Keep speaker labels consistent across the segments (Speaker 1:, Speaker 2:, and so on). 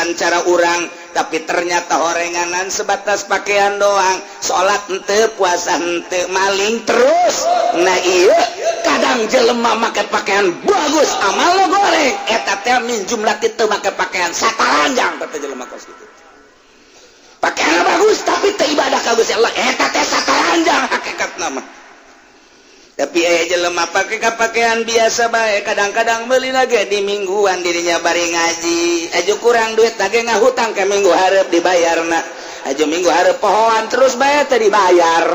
Speaker 1: pisan cara urang, tapi ternyata horenganan sebatas pakaian doang. Salat henteu, puasa henteu, maling terus. Nah iya, kadang jelema make pakaian bagus, amal lo goreng. Eta teh min jumlah kitu make pakaian sataranjang kata jelema kos kitu. Pakaian bagus tapi teu ibadah ka Gusti Allah. Eta teh sataranjang hakikatna mah. Tapi jelema pake pakaian biasa bae, kadang-kadang beli lagi di mingguan dirinya bari ngaji. Aju kurang duit lagi ngahutang ke minggu hareup dibayarna. Aju minggu hareup pohoan terus bae teh dibayar.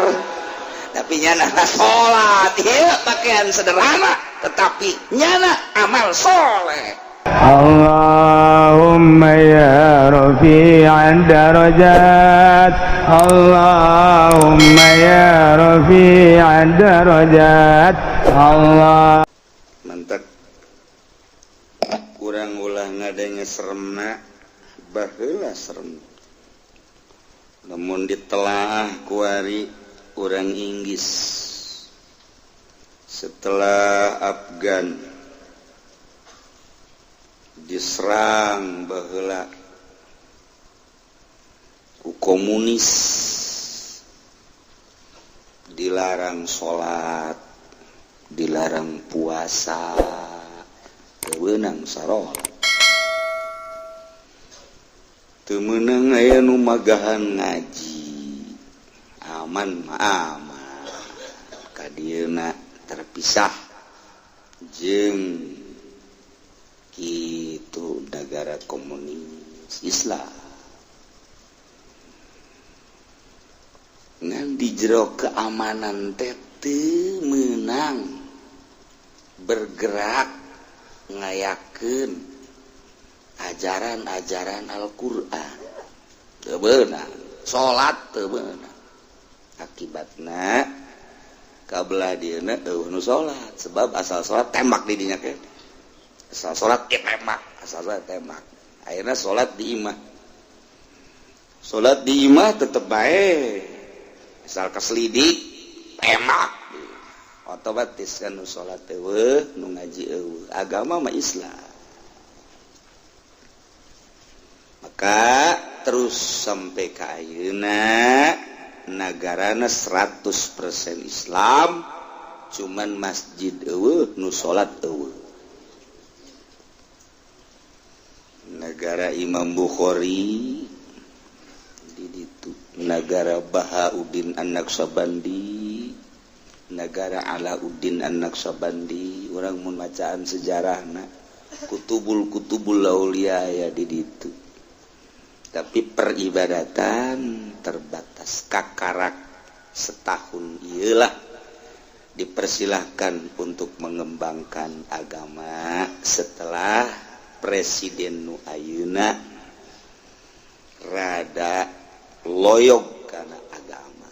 Speaker 1: Tapi nyana salat, ieu pakaian sederhana tetapi nyana amal soleh.
Speaker 2: Allahumma ya rafi'ad darajat, Allahumma ya rafi'ad darajat, Allah.
Speaker 1: Mantap. Kurang ulah ngadenge seremna, baheula serem. Namun ditelaah kuari urang Inggris setelah Afgan diserang baheula ku komunis, dilarang sholat, dilarang puasa, teu beunang sarolat, teu meunang aya nu magahan ngaji, aman mah aman, kadieuna terpisah jeung itu negara komunis Islam. Ngan di jero keamanan teh teu meunang bergerak ngayakeun ajaran-ajaran Al-Qur'an. Teu beunang, salat teu beunang. Akibatna kabelah dieuna eueuh nu salat, sebab asal salat tembak di dinya ke. Asal sholat tembak, asal sholat tembak. Akhirnya sholat di imah. Sholat di imah tetep baik. Asal keselidik, tembak. Otomatis kan nu sholat eueuh, nu ngaji eueuh. Agama mah Islam. Maka terus sampai ka ayeuna nagarana 100% Islam, cuman masjid eueuh, nu sholat eueuh. Negara Imam Bukhari di ditu, negara Bahauddin An-Naqsabandi, negara Alauddin An-Naqsabandi, urang mun macaan sejarahna kutubul aulia ya di ditu. Tapi peribadatan terbatas, kakarak setahun iyalah dipersilahkan untuk mengembangkan agama setelah Presiden nu ayeuna rada loyog kana agama.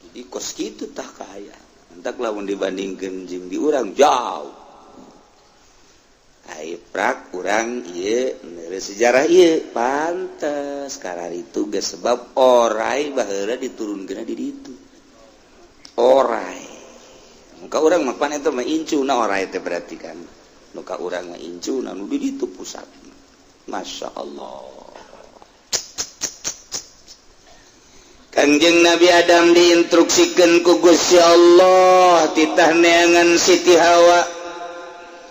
Speaker 1: Jadi kos kitu tah kaya. Entak lamun dibandingkeun jeung di urang jauh. Ai prak urang ieu neureuh sejarah ieu pantes kararitu geus sebab orai baheula diturunkeun di ditu. Orai. Muka urang mah pan eta mah incuna orai teh berarti kan. Nuka urang mah incuna nu di ditu pusat. Masya Allah. Kanjeng Nabi Adam diinstruksikeun ku Gusti Allah titah neangan Siti Hawa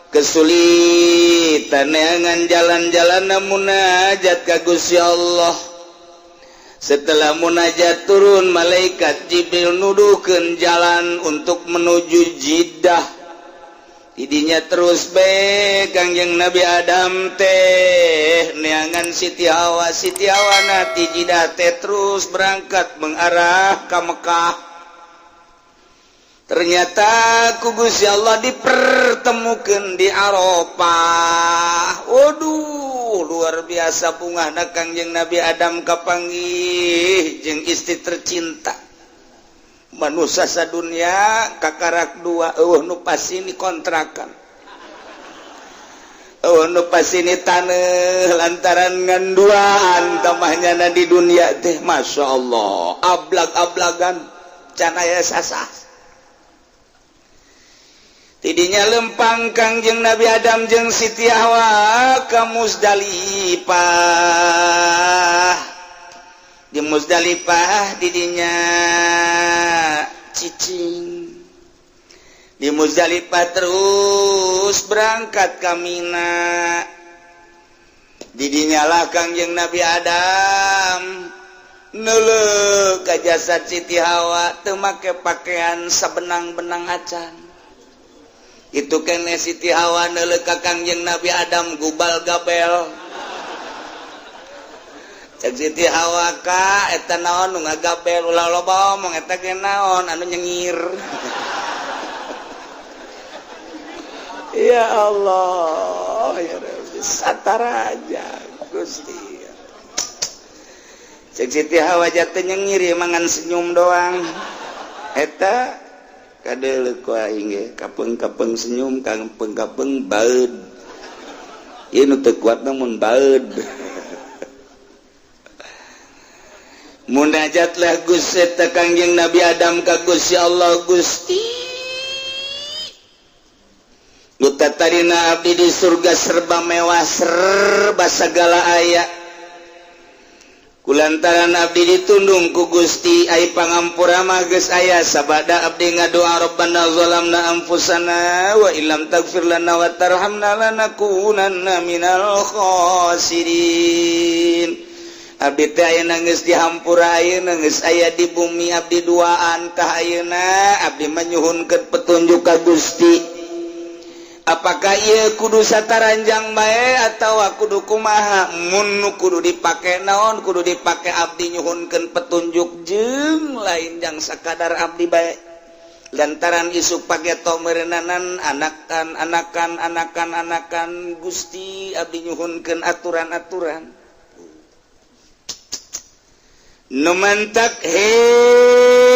Speaker 1: kesulitan neangan jalan-jalan munajat ka Gusti Allah. Setelah munajat turun malaikat Jibril nuduhkeun jalan untuk menuju Jiddah. Didinya terus bae Kangjeng Nabi Adam teh neangan Siti Hawa nati Jiddah teh terus berangkat mengarah ke Mekah. Ternyata ku Gusti Allah dipertemukeun di Arafah. Waduh, luar biasa bungahna Kangjeng Nabi Adam kapanggih jeung istri tercinta. Manusia sadunya kakarak dua nu pasini kontrakan nu pasini tanah lantaran nganduan tamahnya di dunia teh. Masya Allah, ablag-ablagan canaya sasah tidinya lempang Kangjeng Nabi Adam jeung Siti Hawa ka Muzdalifah. Di Muzdalifah didinya cicing. Di Muzdalifah terus berangkat ka Mina. Didinya lah Kangjeng Nabi Adam neuleuh ka jasad Siti Hawa teu make pakaian sabenang-benang acan. Itu kene Siti Hawa neuleuh ka Kangjeng Nabi Adam gubal gabel. Cek Siti Hawa ka eta naon nu ngagabel ulah loba omong eta ge naon anu nyengir. Ya Allah, ya Rabbi, satara aja Gusti. Cek Siti Hawa jatuh nyengir mangan senyum doang. Eta kadeuleu ku aing ge kapeng-kapeng senyum kapeng-kapeng baeud. Ieu nu teu kuat namun baeud. Munajatlah Gusti eta Kangjeng Nabi Adam ka Gusti Allah Gusti. Nu tatarina abdi di surga serba mewah serba sagala aya. Kulantaran abdi ditundung ku Gusti ai pangampura mah geus aya sabada abdi ngadoa Rabbana zalamna anfusana wa illam taghfir lana wa tarhamna lanakunanna minal khasirin. Abdi teh ayeuna geus dihampura ayeuna geus aya di bumi abdi duaan tah ayeuna abdi manyuhunkeun petunjuk ka Gusti. Apakah ieu kudu sataranjang bae atawa kudu kumaha? Mun kudu dipake naon? Kudu dipake abdi nyuhunkeun petunjuk jeung lain jang sakadar abdi bae. Lantaran isuk pageto meureunnanan anakan Gusti abdi nyuhunkeun aturan-aturan. Nu mantak hei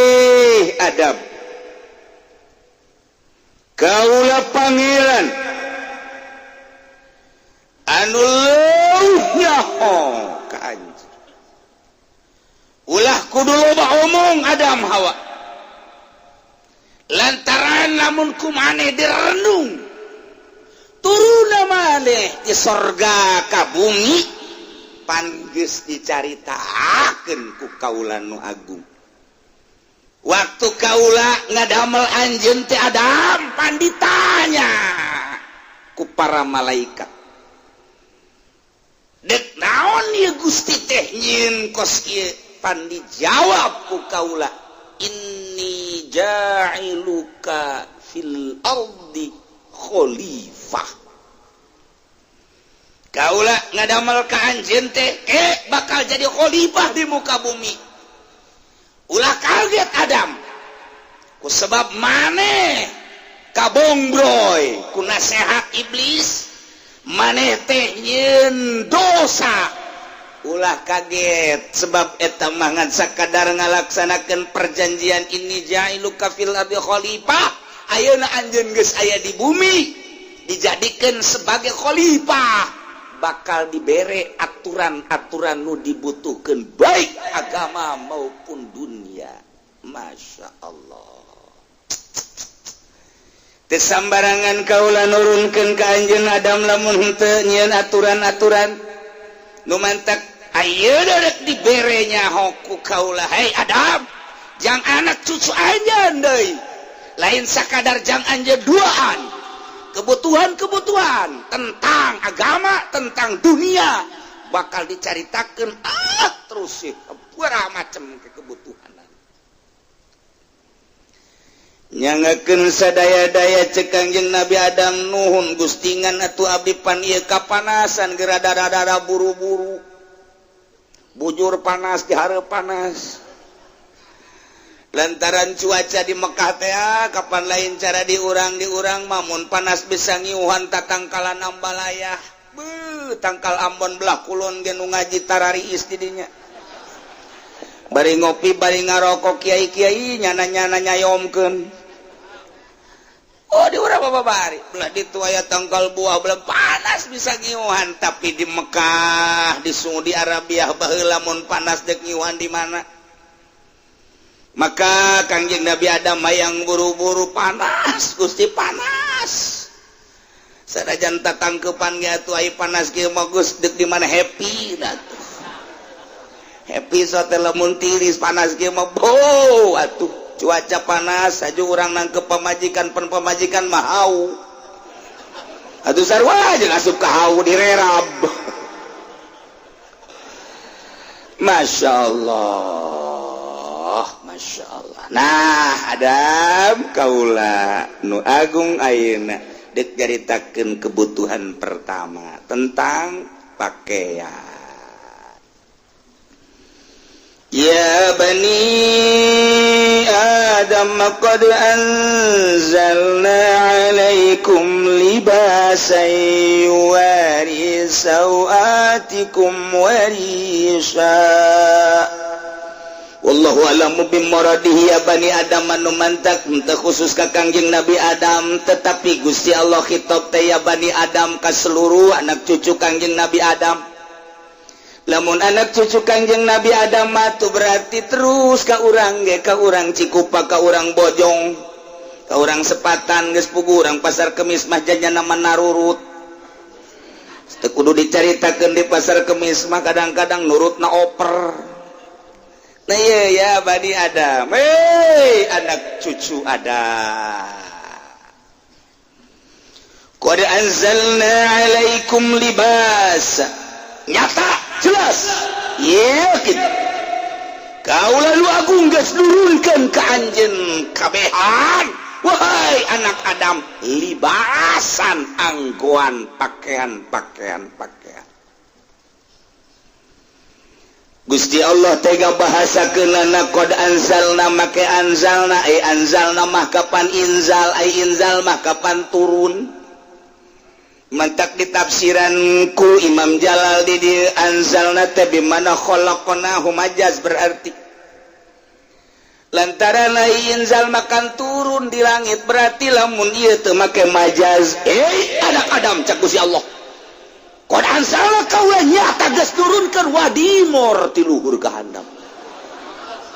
Speaker 1: Adam. Kaulah panggilan anu leuh nyaho ka anjeun. Ulah kudu loba omong Adam Hawa. Lantaran lamun kumaneh direnung turuna maneh di sorga ka bumi pan geus dicaritakeun ku kaula nu agung. Waktu kaula ngadamel anjeun teh Adam pan ditanya ku para malaikat. Dek naon ieu Gusti teh nyieun kos ieu? Pan dijawab ku kaula, inni ja'iluka fil ardi khalifah. Kaula ngadamel ka anjeun teh bakal jadi khalifah di muka bumi. Ulah kaget Adam ku sebab maneh kabongbroy ku nasehat iblis maneh teh nyieun dosa. Ulah kaget sebab eta mah ngan sakadar ngalaksanakeun perjanjian ini ja'iluka fil ardi khalifah. Ayeuna anjeun geus aya di bumi dijadikeun sebagai khalifah, bakal dibere aturan-aturan nu dibutuhkeun baik agama maupun dunia. Masya Allah. Teu sambarangan kaula nurunkeun ka anjeun Adam lamun henteu nyieun aturan-aturan nu mantak ayeuna rek dibere nyaho ku kaula. Hei Adam, jang anak cucu anjeun deui. Lain sakadar jang anjeun duaan. Kebutuhan-kebutuhan tentang agama, tentang dunia bakal dicaritakeun terus sih berapa macam kebutuhan. Nyangakeun sadaya-daya cek Kangjeng Nabi Adam nuhun gustingan atuh abdi pan ieu kapanasan gerada-rada buru-buru. Bujur panas di hareup panas. Lantaran cuaca di Mekah teh kapan lain cara diurang mamun panas bisa ngiuhan tatangkalan ambalayah. Tangkal Ambon belah kulon ge nu ngaji tarariis di dinya. Bari ngopi bari ngarokok kiai-kiai nyana-nyana nyayomkeun. Oh di urang babari belah ditu aya tangkal buah belah panas bisa ngiuhan, tapi di Mekah di Saudi Arabia baheula mun panas dek ngiuhan di mana? Maka Kangjeng Nabi Adam mayang buru-buru panas, Gusti panas. sanajan tatangkepan ge atuh ai panas ge mah geus deuk di mana happy atuh. Happy sote lamun tiris panas ge mah boh atuh. Cuaca panas saja urang nangkep pamajikan mah hau. Atuh sarua jeung asup ka hau direrab. Masyaallah, masyaallah. Nah, Adam kaula nu agung ayeuna deuk jaritakeun kebutuhan pertama tentang pakaian. Ya bani Adam qad anzalna 'alaikum libasan yuwari sawatikum wa risha. Wallahu a'lamu bimuradihi. Ya bani Adam anu mantak teu khusus ka Kangjeng Nabi Adam, tetapi Gusti Allah khitab teh ya bani Adam ka seluruh anak cucu Kangjeng Nabi Adam. Lamun anak cucu Kangjeng Nabi Adam matu berarti terus ka urang ge, ka urang Cikupa, ka urang Bojong, ka urang Sepatan geus puguh urang Pasar Kemis mah jajanna narurut. Teu kudu dicaritakeun di Pasar Kemis mah kadang-kadang nurutna oper. Nah iya ya bani Adam, anak cucu Adam. Qad anzalna 'alaikum libasa. Nyata jelas yakin kaula lu agung geus nurunkeun ka anjeun kabehan wahai anak Adam libasan anggoan pakaian. Gusti Allah tega bahasakeunna qad anzalna make anzalna anzalna mah kapan inzal inzal mah kapan turun. Mantak ditafsiran ku Imam Jalal di anzalna teh bimana khalaqnahu majaz berarti lantaran inzal makan turun di langit berarti lamun ieu teu make majaz anak Adam cak Gusti Allah qad anzalna kaula nyata geus turunkeun wadimor ti luhur ka handap.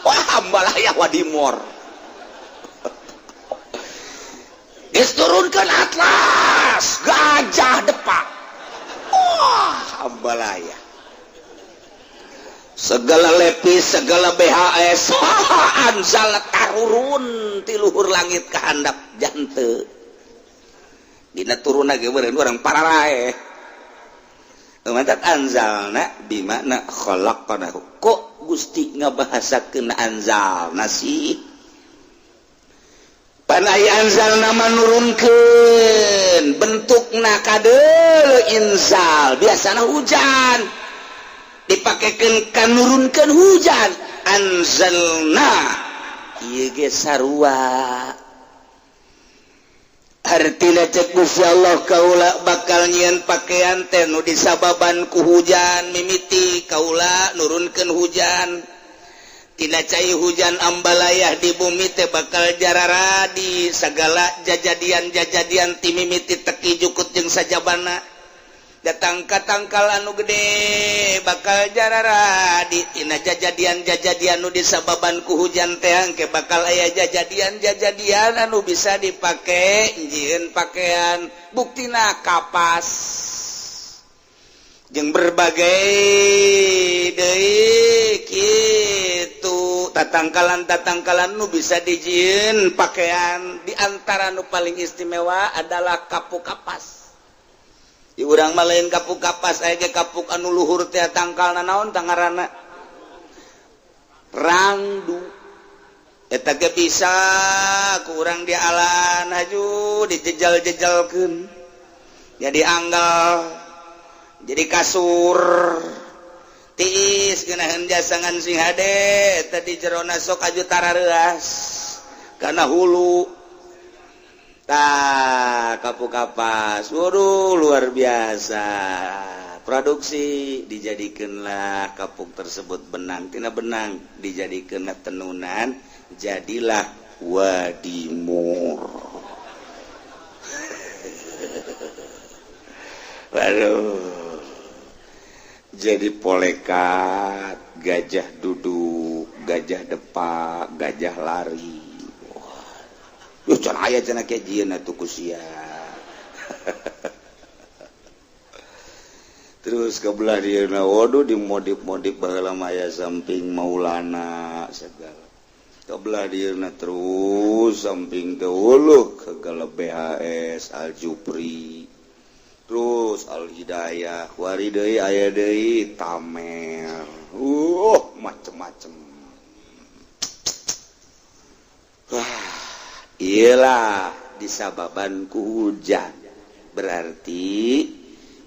Speaker 1: Wah hambalah ya wadimor geus turunkeun atlas gajah depak. Wah ambalaya segala lepis segala BHS anzal tarurun ti luhur langit ka handap jante dina turunna ge beureun urang pararae mantak anzalna bimana khalaqnahu. Kok Gusti ngabahasakeun anzalna sih panai anzalna manurunkeun bentukna kadeul inzal biasana hujan dipakekeun kanurunkeun hujan anzalna ieu ge sarua artina cek Gusti Allah kaula bakal nyieun pakaian teh nu disababan ku hujan mimiti kaula nurunkeun hujan. Tina cai hujan ambalayah di bumi teh bakal jarara di segala jajadian ti mimiti teki jukut jeung sajabana datang katangkal anu gede bakal jarara di tina jajadian nu disababan ku hujan teh engke bakal aya jajadian anu bisa dipake njieun pakaian buktina kapas jeung berbagai deui kitu tatangkalan nu bisa dijieun pakaian. Di antara nu paling istimewa adalah kapuk kapas. Di urang mah lain kapuk kapas aya ge kapuk anu luhur teh tangkalna naon tangaranna rangdu eta ge bisa ku urang dialan haju dijejal-jejalkeun jadi anggal jadi kasur tiis geunaheun jasangan sing hade tadi jerona sok aju tarareas kana hulu tah kapuk kapas waduh luar biasa produksi dijadikeunlah kapuk tersebut benang tina benang dijadikeunna tenunan jadilah wadimor. Waduh jadi polekat, gajah duduk, gajah depak, gajah lari. Wah, can aya cenah kejieun atuh ku sia. terus kebelah dieuna waduh dimodif-modif baheula maya samping Maulana segala kebelah dieuna terus samping ke hulu kegala BHS Al Jupri terus Al Hidayah wari deui aya deui Tamer macem-macem wah iyalah disababan ku hujan berarti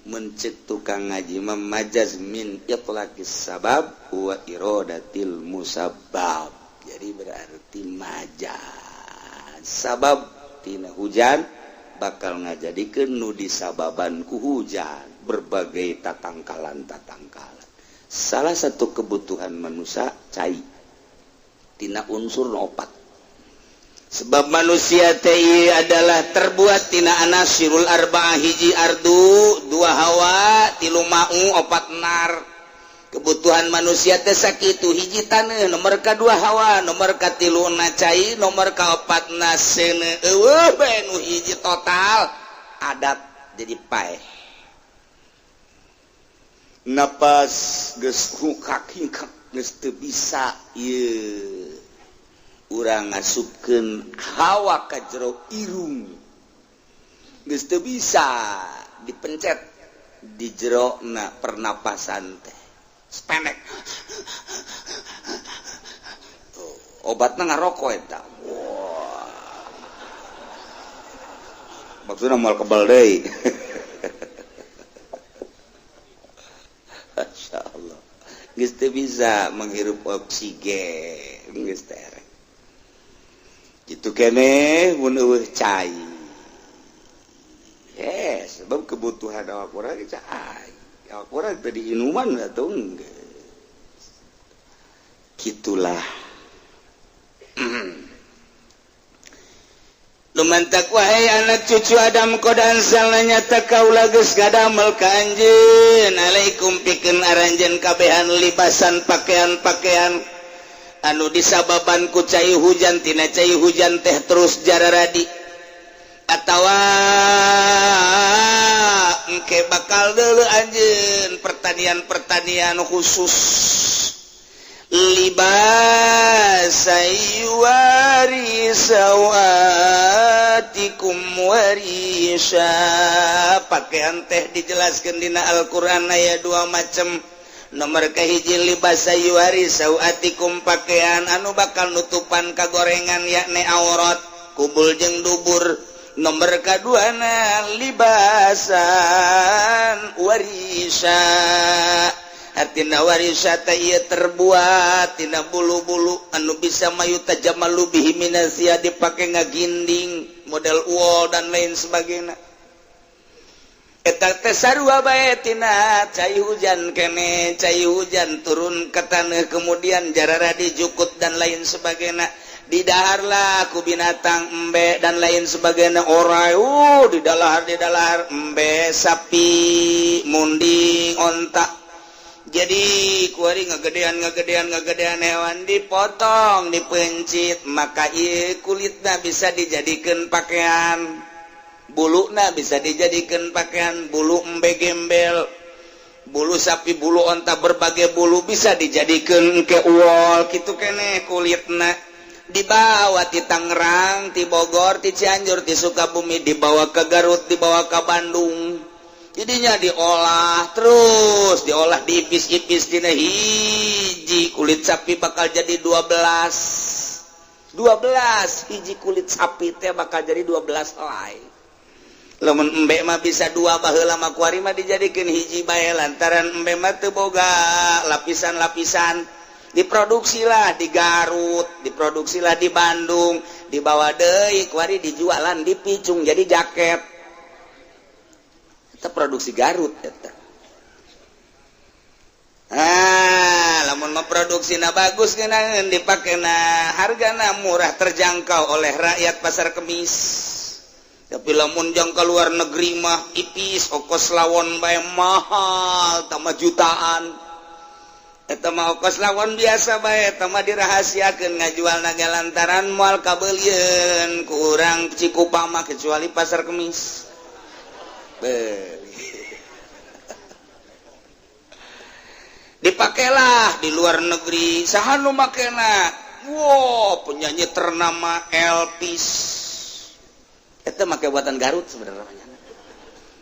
Speaker 1: mencek tukang ngaji memajaz min itlaqis sabab wa iradatil musabbab. Jadi berarti majaz sabab tina hujan bakal ngajadikeun nu disababan ku hujan berbagai tatangkalan. Salah satu kebutuhan manusia cai tina unsur opat. Sebab manusia teh adalah terbuat tina anasirul arba'ah hiji ardu, dua hawa, tilu ma'u, opat nar. Kebutuhan manusia teh sakitu hiji taneuh, nomor kadua hawa, nomor katilu cai, nomor kaopat seuneu. Eueuh bae nu hiji total adat jadi paeh. Napas geus hukak-hingkak geus teu bisa ieu. Urang ngasupkeun hawa ka jero irung geus teu bisa dipencet di jero na pernapasan teh spendek obatna ngaroko eta maksudna moal kebal deui masyaallah geus teu bisa menghirup oksigen geus teh itu kene mun eueuh cai. Sebab kebutuhan awak urang cai. Awak urang tadi inuman atau enggak. Gitulah. Lumantak wahai anak cucu Adam kodan salna nyata kaula geus ngadamel ka anjeun. Alaikum pikeun aranjeun kabehan libasan pakaian-pakaian anu disababan ku cai hujan tina cai hujan teh terus jararadi atawa engke bakal deuleu anjeun pertanian khusus libasayuari sawatikum warisha pakaian teh dijelaskeun dina Al-Qur'an aya dua macam. Nomor kahiji libasayuari sawatikum pakaian anu bakal nutupan kagorengan yakni aurat kubul jeung dubur. Nomor kaduana libasan warisa artina warisa teh ieu terbuat tina bulu-bulu anu bisa mayuta jamalu bihi minasia dipake ngaginding model wol dan lain sebagainya. Eta teh sarua bae tina cai hujan kene cai hujan turun ke taneuh kemudian jararadi jukut dan lain sebagainya didaharlah ku binatang embe dan lain sebagainya orai didalahar embe sapi munding onta jadi kuari ngagedean hewan dipotong dipencit maka ieu kulitna bisa dijadikeun pakaian buluna bisa dijadikan pakaian bulu embe gembel bulu sapi bulu onta berbagai bulu bisa dijadikan ke wol gitu kene kulitna dibawa ti Tangerang ti Bogor ti Cianjur ti Sukabumi dibawa ke Garut dibawa ke Bandung jadinya diolah terus diolah diipis-ipis dina hiji kulit sapi bakal jadi 12 hiji kulit sapi teh bakal jadi 12 helai. Lamun embe mah bisa dua baheula mah kuari mah dijadikeun hiji bae lantaran embe mah teu boga lapisan-lapisan. Diproduksilah di Garut, diproduksilah di Bandung, dibawa deui kuari dijualan di Picung jadi jaket. Eta produksi Garut eta. Lamun mah produksina bagus geunang dipakena hargana murah terjangkau oleh rakyat pasar Kemis. Tapi lamun jang ke luar negeri mah ipis ongkos lawon bae mahal tambah jutaan eta mah ongkos lawon biasa bae eta mah dirahasiakeun ngajualna ge lantaran moal kabeulieun ku urang Cikupa mah kecuali pasar Kemis dipakailah di luar negeri saha nu makena penyanyi ternama Elvis eta make buatan Garut sebenarnya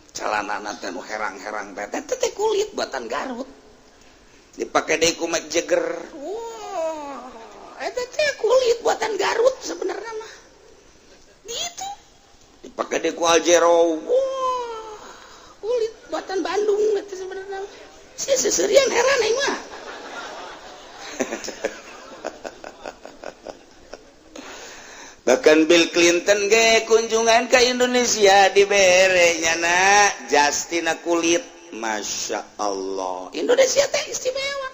Speaker 1: celana teh nu herang-herang teh teh kulit buatan Garut dipakai deui ku Mick Jagger eta teh kulit buatan Garut sebenarnya mah gitu dipakai deui ku Al Jarreau kulit buatan Bandung eta sebenarnya sia seserian heran aing mah bahkan Bill Clinton ge kunjungan ke Indonesia dibere nyana Justina kulit Masya Allah Indonesia teh istimewa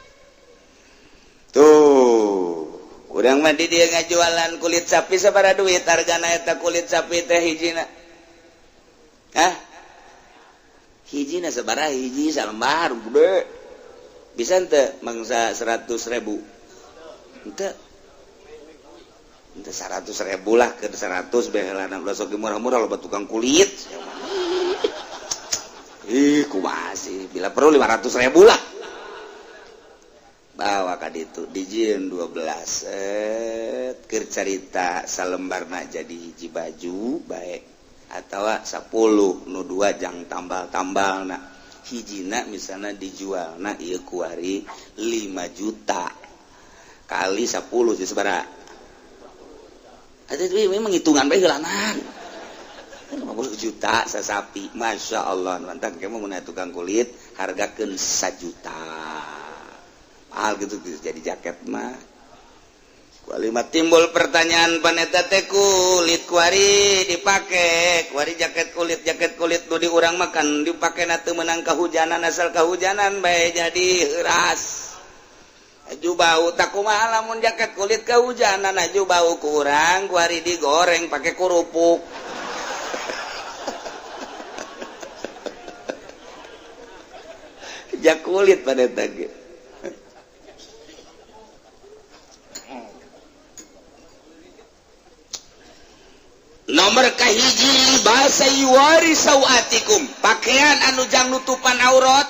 Speaker 1: tuh urang mah di dia ngajualan kulit sapi sabaraha duit hargana eta kulit sapi teh hijina hijina sabaraha hiji salembar gede bisa ente mangsa 100.000 ente 100.000 lah ke 100 behelan sok murah-murah loba tukang kulit kumaha sih bila perlu 500.000 lah bawa ka ditu dijieun 12 keur carita salembarna jadi hiji baju bae atawa 10 nu 2 jang tambal-tambalna hijina misalna dijualna ieu kuari 5 juta kali 10 sih sabaraha memang hitungan bae heulangan 50 juta sasapi Masya Allah mantap kamu mun tukang kulit hargakeun 1 juta mahal gitu jadi jaket mah kualimat timbul pertanyaan paneta teh kulit kuari dipake kuari jaket kulit nu di urang makan dipake na teu meunang kahujanan asal kahujanan bae jadi heuras aju bau tak kumaha lamun jaket kulit kehujanan aju bau kurang kuari digoreng pakai kerupuk jak kulit pada tadi nomor kahiji bahasa yuwari sawatikum pakaian anu jang nutupan aurat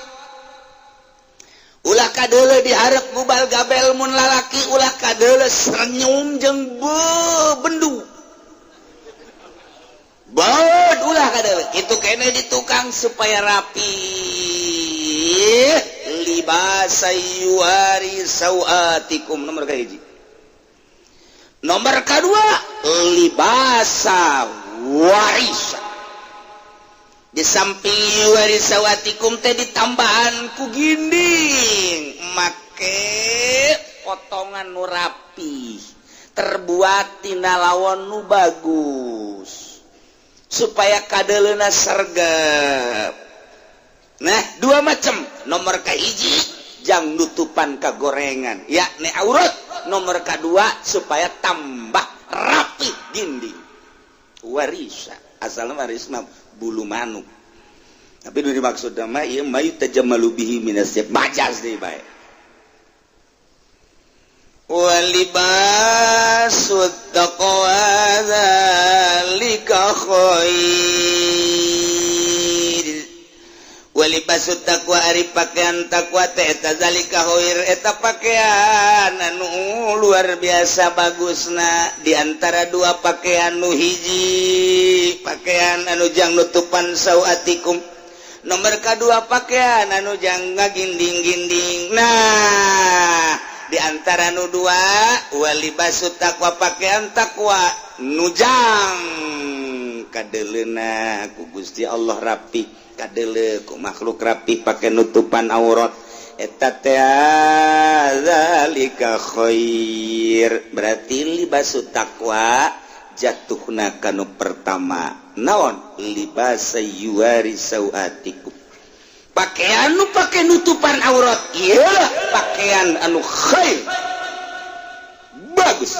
Speaker 1: ulah kadeule diharap ngubal gabel mun lalaki ulah kadeule senyum jeung bendu baud ulah kadeule kitu kene di tukang supaya rapi libasa yuwari sawatikum nomor kahiji nomor kedua libasa warisa di samping yuwari sawatikum teh ditambahan ku ginding make potongan nu rapi terbuat tina lawon nu bagus supaya kadeleuna sregep nah 2 macam nomor kahiji jang nutupan kagorengan yakni aurat nomor kedua supaya tambah rapi ginding warisa asalna warisna bulu manuk tapi nu dimaksud mah ieu mayu tajammalu bihi minasib majaz deui bae walibasut taqwa zalika khair walibasut taqwa ari pakaian takwa teh eta zalika khair eta pakaian anu luar biasa bagusna di antara 2 pakaian nu hiji pakaian anu jang nutupan sawatikum nomor kedua pakaian anu jang ngaginding-ginding nah di antara nu 2 walibasut taqwa pakaian takwa nu jang kadeleuna ku Gusti Allah rapi kadele ku makhluk rapi pakai nutupan aurat eta teh zalika khair berarti libasut taqwa jatuhna kanu pertama naon libasa yuwari sawatikum pakaian nu pake nutupan aurat ieu pakaian anu khair bagus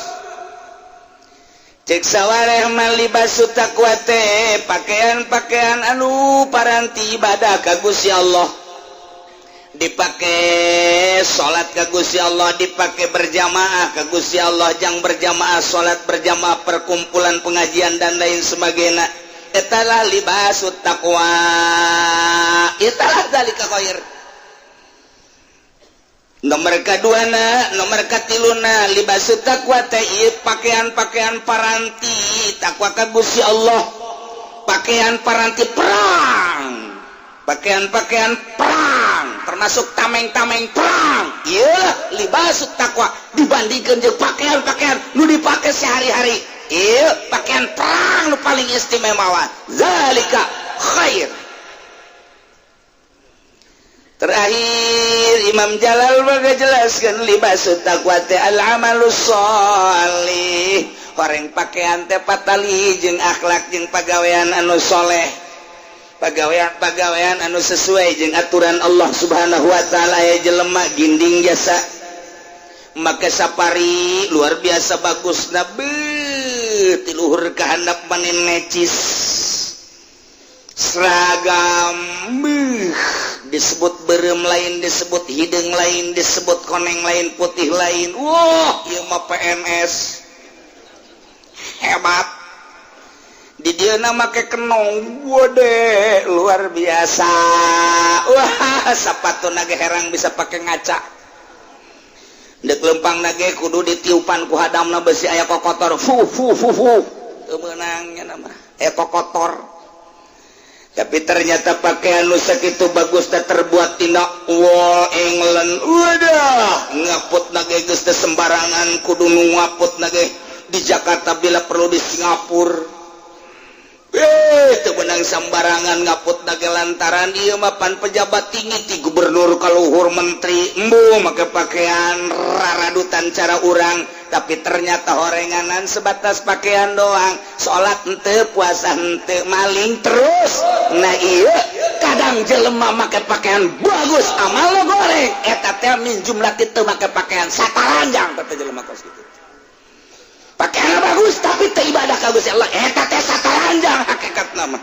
Speaker 1: cek sawareh malibasu taqwa teh pakaian-pakaian anu paranti ibadah ka Gusti Allah dipake salat ka Gusti Allah dipake berjamaah ka Gusti Allah jang berjamaah salat berjamaah perkumpulan pengajian dan lain sebagainya etalah libasut taqwa etalah zalika khair nomor kaduana nomor katiluna libasu taqwa teh pakaian-pakaian paranti takwa ka Gusti Allah pakaian paranti perang pakaian-pakaian perang termasuk tameng-tameng perang ieu libasu taqwa dibandingkeun jeung pakaian-pakaian nu dipake sehari-hari ieu pakaian perang nu paling istimewa zalika khair. Terakhir Imam Jalal baga jelaskan libasu taqwa teh al-amalus sholih horeng pakaian teh patali jeung akhlak jeung pagawean anu soleh pagawean anu sesuai jeung aturan Allah Subhanahu wa taala aya jelema ginding jasa make sapari luar biasa bagusna beuh ti luhur ka handap manen necis seragam disebut berem lain disebut hidung lain disebut koneng lain putih lain wah ieu mah PNS hebat di dieu na make kenong gede luar biasa wah sapatuna ge herang bisa pake ngaca dek lempang nage kudu ditiupan ku hadamna besi aya kokotor fu teu meunangnya nama aya kokotor. Tapi ternyata pakaian nu sakitu bagus teh terbuat tina Wall England. Wadah, ngaput nage geus teh sembarangan kudu nu ngaput nage di Jakarta bila perlu di Singapura. Teu beunang sembarangan ngaput nage lantaran ieu mah pan pejabat tinggi ti gubernur kaluhur menteri embu make pakaian raradutan cara urang tapi ternyata horenganan sebatas pakaian doang salat henteu puasa henteu maling terus nah iya kadang jelema make pakaian bagus amal lo goreng eta teh min jumlah kitu make pakaian sataranjang teh jelema kos kitu pakaian bagus tapi teu ibadah ka Gusti Allah eta teh sataranjang hakikatna mah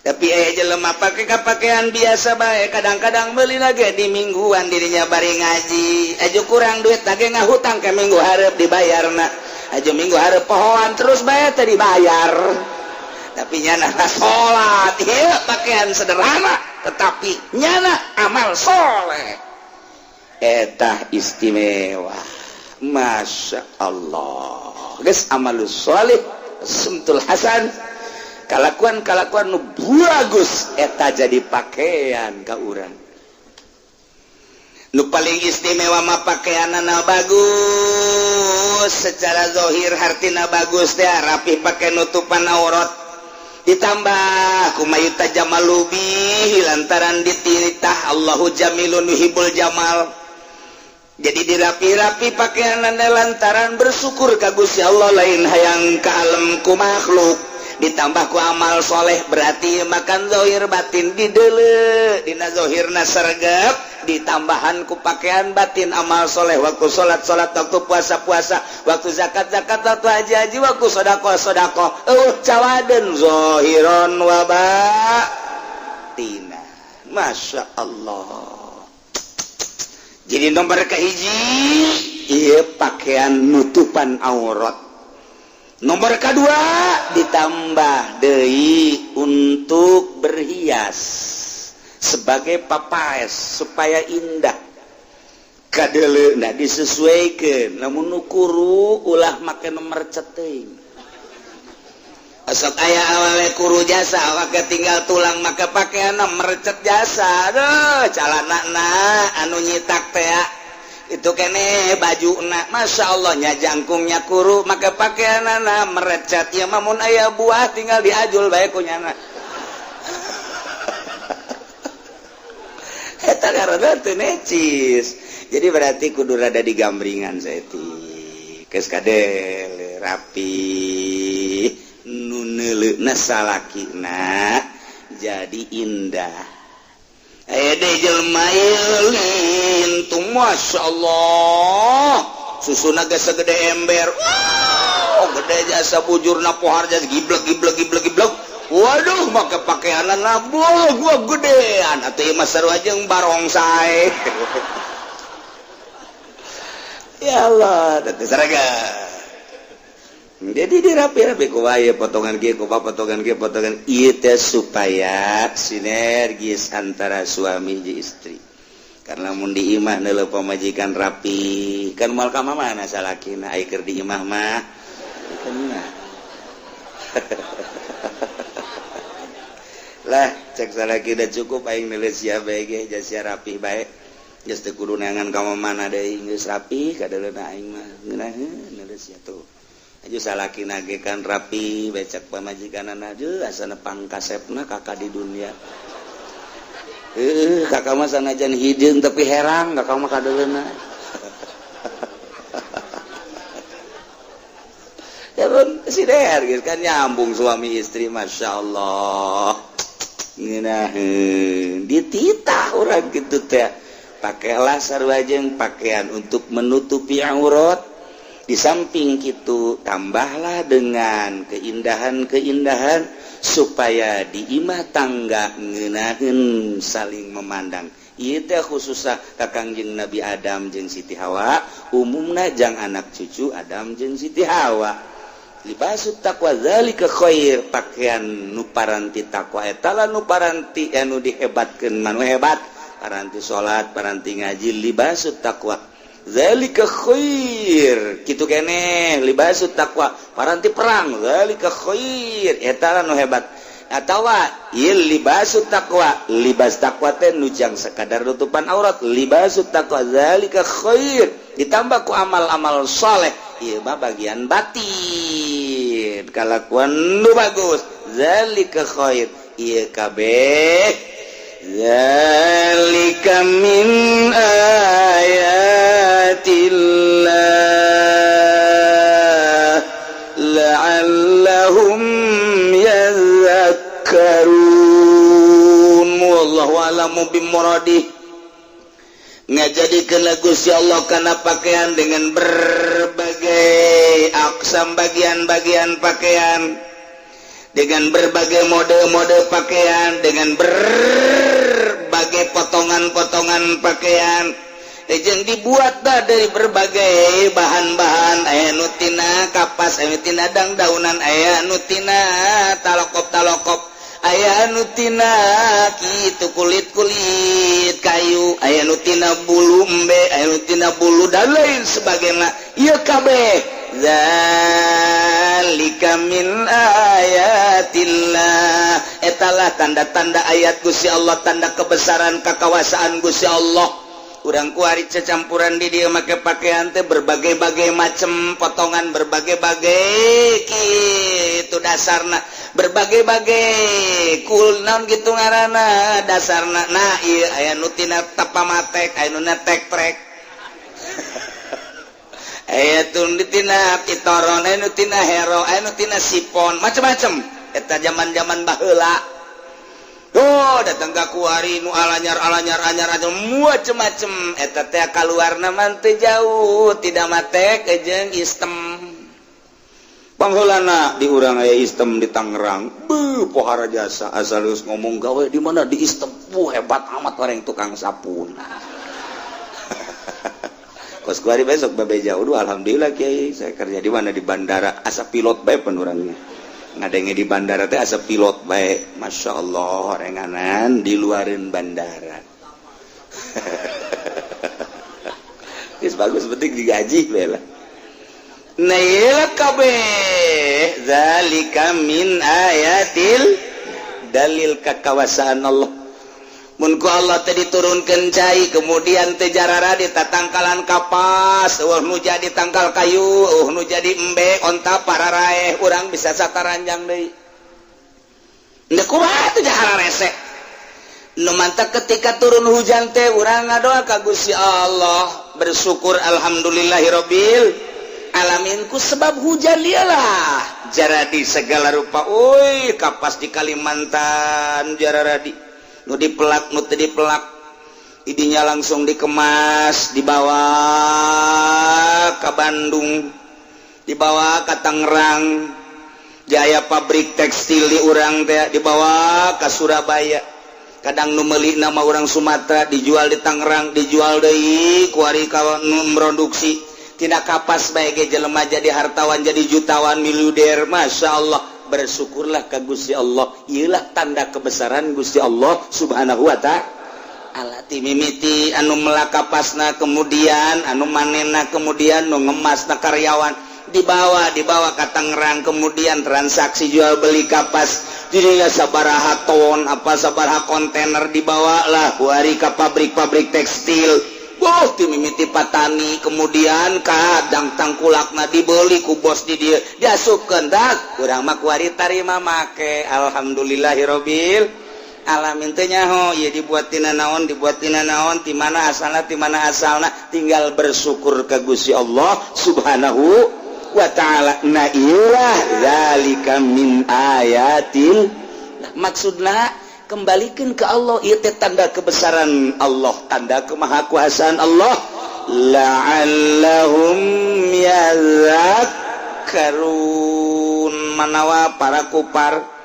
Speaker 1: tapi jelema pake pakaian biasa bae kadang-kadang meuli lagi di mingguan dirinya bari ngaji aju kurang duit lagi ngahutang ke minggu hareup dibayarna aju minggu hareup pohoan terus bae teh dibayar tapi nyana salat ieu pakaian sederhana tetapi nyana amal soleh eta istimewa masya Allah geus amalus sholih sumtul hasan kalakuan nu bagus eta jadi pakaian ka urang nu paling istimewa mah pakaianna bagus secara zahir hartina bagus teh rapi pake nutupan aurat ditambah kumayuta jamalubi lantaran dititah Allahu jamilun yuhibbul jamal jadi dirapi-rapi pakaianna lantaran bersyukur ka Gusti Allah lain hayang ka alam ku makhluk ditambah ku amal soleh berarti makan zahir batin dideuleu dina zahirna sregep ditambahan ku pakaian batin amal soleh waktu salat waktu puasa waktu zakat waktu haji waktu sedekah cawadeun zahiron wa batina masya Allah. Jadi nomor kahiji ieu pakaian nutupan aurat. Nomor kedua ditambah deui untuk berhias sebagai papaes supaya indah. Kadeleuna disesuaikeun lamun nu kuru ulah make nomor ceteuing. Asal aya awale kuru jasa awake tinggal tulang make pakaianna merecet jasa. Aduh calanana anu nyitak teh itu kene bajuna masya Allah nya jangkungnya kuru maka pakaianana merecet ya mamun aya buah tinggal diajul bae ku nyana eta karena teu necis jadi berarti kudu rada digambringan saeutik geus kadel rapi nu neuleuna salakina jadi indah. Ede jelema lintung masya Allah susuna ge segede ember wow gede jasa bujurna pohar jas giblek waduh make pakaianna gua gedean atuh ieu mah sarua jeung barongsai ya Allah teu saraga jadi dirapi-rapi ku wae potongan kieu ku potongan ieu teh supaya sinergis antara suami jeung istri karena mun di imah neuleuh pamajikan rapi kan moal ka mana salakina ai keur di imah mah kenah lah cek salaki udah cukup aing neuleuh sia bae ge jas sia rapi bae geus teu kudu neangan ka mana deui geus rapi kadaleuna aing mah ngeunah neuleuh sia tuh aju salaki nage kan rapi becek pamajikanana aja asana pangkasepna kakak di dunia kakak mah sanajan hideung tapi herang kakak mah kadaleuna ya pun si der gitu kan nyambung suami istri Masya Allah ngeunaheun dititah urang kitu teh pakailah sarwajeng pakaian untuk menutupi aurat. Di samping itu tambahlah dengan keindahan-keindahan supaya di imah tangga ngeunaheun saling memandang. Ieu teh khususna ka Kangjeng Nabi Adam jeung Siti Hawa, umumna jang anak cucu Adam jeung Siti Hawa. Libasut taqwa zalika khair, pakaian nu paranti takwa eta lah nu paranti anu dihebatkeun manu hebat, paranti salat, paranti ngaji libasut taqwa. Zalika khair kitu keneh libasut taqwa paranti perang zalika khair eta nu hebat atawa ieu libasut taqwa libas taqwa teh nu jang sakadar nutupan aurat libasut taqwa zalika khair ditambah ku amal-amal saleh ieu mah bagian batin kalakuan nu bagus zalika khair ieu kabeh zalika min ayatillah la'allahum yadhakkarun wallahu a'lamu bimuradih. Ngajadikeun Gusti Allah kana pakaian dengan berbagai aksam bagian-bagian pakaian, dengan berbagai mode-mode pakaian, dengan berbagai potongan-potongan pakaian, jeung dibuat dari berbagai bahan-bahan, aya nu tina kapas, aya nu tina dangdaunan, aya nu tina talokop-talokop, aya nu tina kitu kulit-kulit kayu, aya nu tina bulu embe, aya nu tina bulu dan lain sebagainya. Ieu kabeh zalika min ayatillah etalah tanda-tanda ayat Gusti Allah, tanda kebesaran kekuasaan Gusti Allah. Urang kuari cecampuran di dia make pakaian teh berbagai-bagai macam potongan, berbagai-bagai kitu dasarna, berbagai-bagai naon gitu ngaranna dasarna. Nah ieu aya nu tina tapamatek, aya nu tek-trek aya tun tina pitoron, aya nu tina hero, aya nu tina sipon, macam-macam eta zaman-zaman baheula. Oh datang ka kuari nu alanyar-alanyar macam-macam eta teh kaluarna mah teu jauh tidak matek jeung istem. Pangheulana di urang aya istem di Tangerang, pohara jasa asal geus ngomong gawe di mana di istem, hebat amat orang tukang sapuna. Kos kuari besok bebeja udah alhamdulillah Kiai saya kerja di mana di bandara asa pilot bae penurangnya ngadenge di bandara teh asa pilot bae Masya Allah renganan di luarin bandara geus bagus penting digaji bae lah. Nah ieu kabeh zalika min ayatil dalil kekuasaan Allah. Mun ku Allah teh diturunkeun cai kemudian teh jarara ditatangkalan kapas, nu jadi tangkal kayu, nu jadi embe onta pararaeh urang bisa sataranjang deui. Nya kumaha teh jahara rese. Nu mantap ketika turun hujan teh urang ngadoa ka Gusti Allah, bersyukur alhamdulillahirabbil alamin ku sebab hujan dialah jaradi segala rupa. Oi kapas di Kalimantan jararadi nu dipelak nu teu dipelak idinya langsung dikemas dibawa ke Bandung, dibawa ke Tangerang, jaya pabrik tekstil di urang teh dibawa ke Surabaya. Kadang nu meuli nama urang Sumatera dijual di Tangerang, dijual deui ku ari ka nu produksi. Tidak kapas bae ge jelema jadi hartawan, jadi jutawan, miliuder. Masya Allah, bersyukurlah ke Gusti Allah. Iyalah tanda kebesaran Gusti Allah subhanahu wa ta'ala. alati mimiti anu melaka pasna kemudian anu manena kemudian nu ngemasna karyawan dibawa ke Tangerang kemudian transaksi jual beli kapas dirinya sabaraha ton apa sabaraha kontainer dibawa lah kuari ke pabrik tekstil ti mimiti patani kemudian kadang tangkulakna dibeli ku bos di dia diasupkeun dak urang mah kuari tarima make alhamdulillahirabbil alamin teh nyaho ieu dibuatina naon ti mana asalna tinggal bersyukur ka Gusti Allah Subhanahu wa ta'ala. Nah iyalah zalika min ayatil, maksudna kembalikan ke Allah, ieu teh tanda kebesaran Allah, tanda kemahakuasaan Allah. La'allahum yazakkarun, manawa para kupar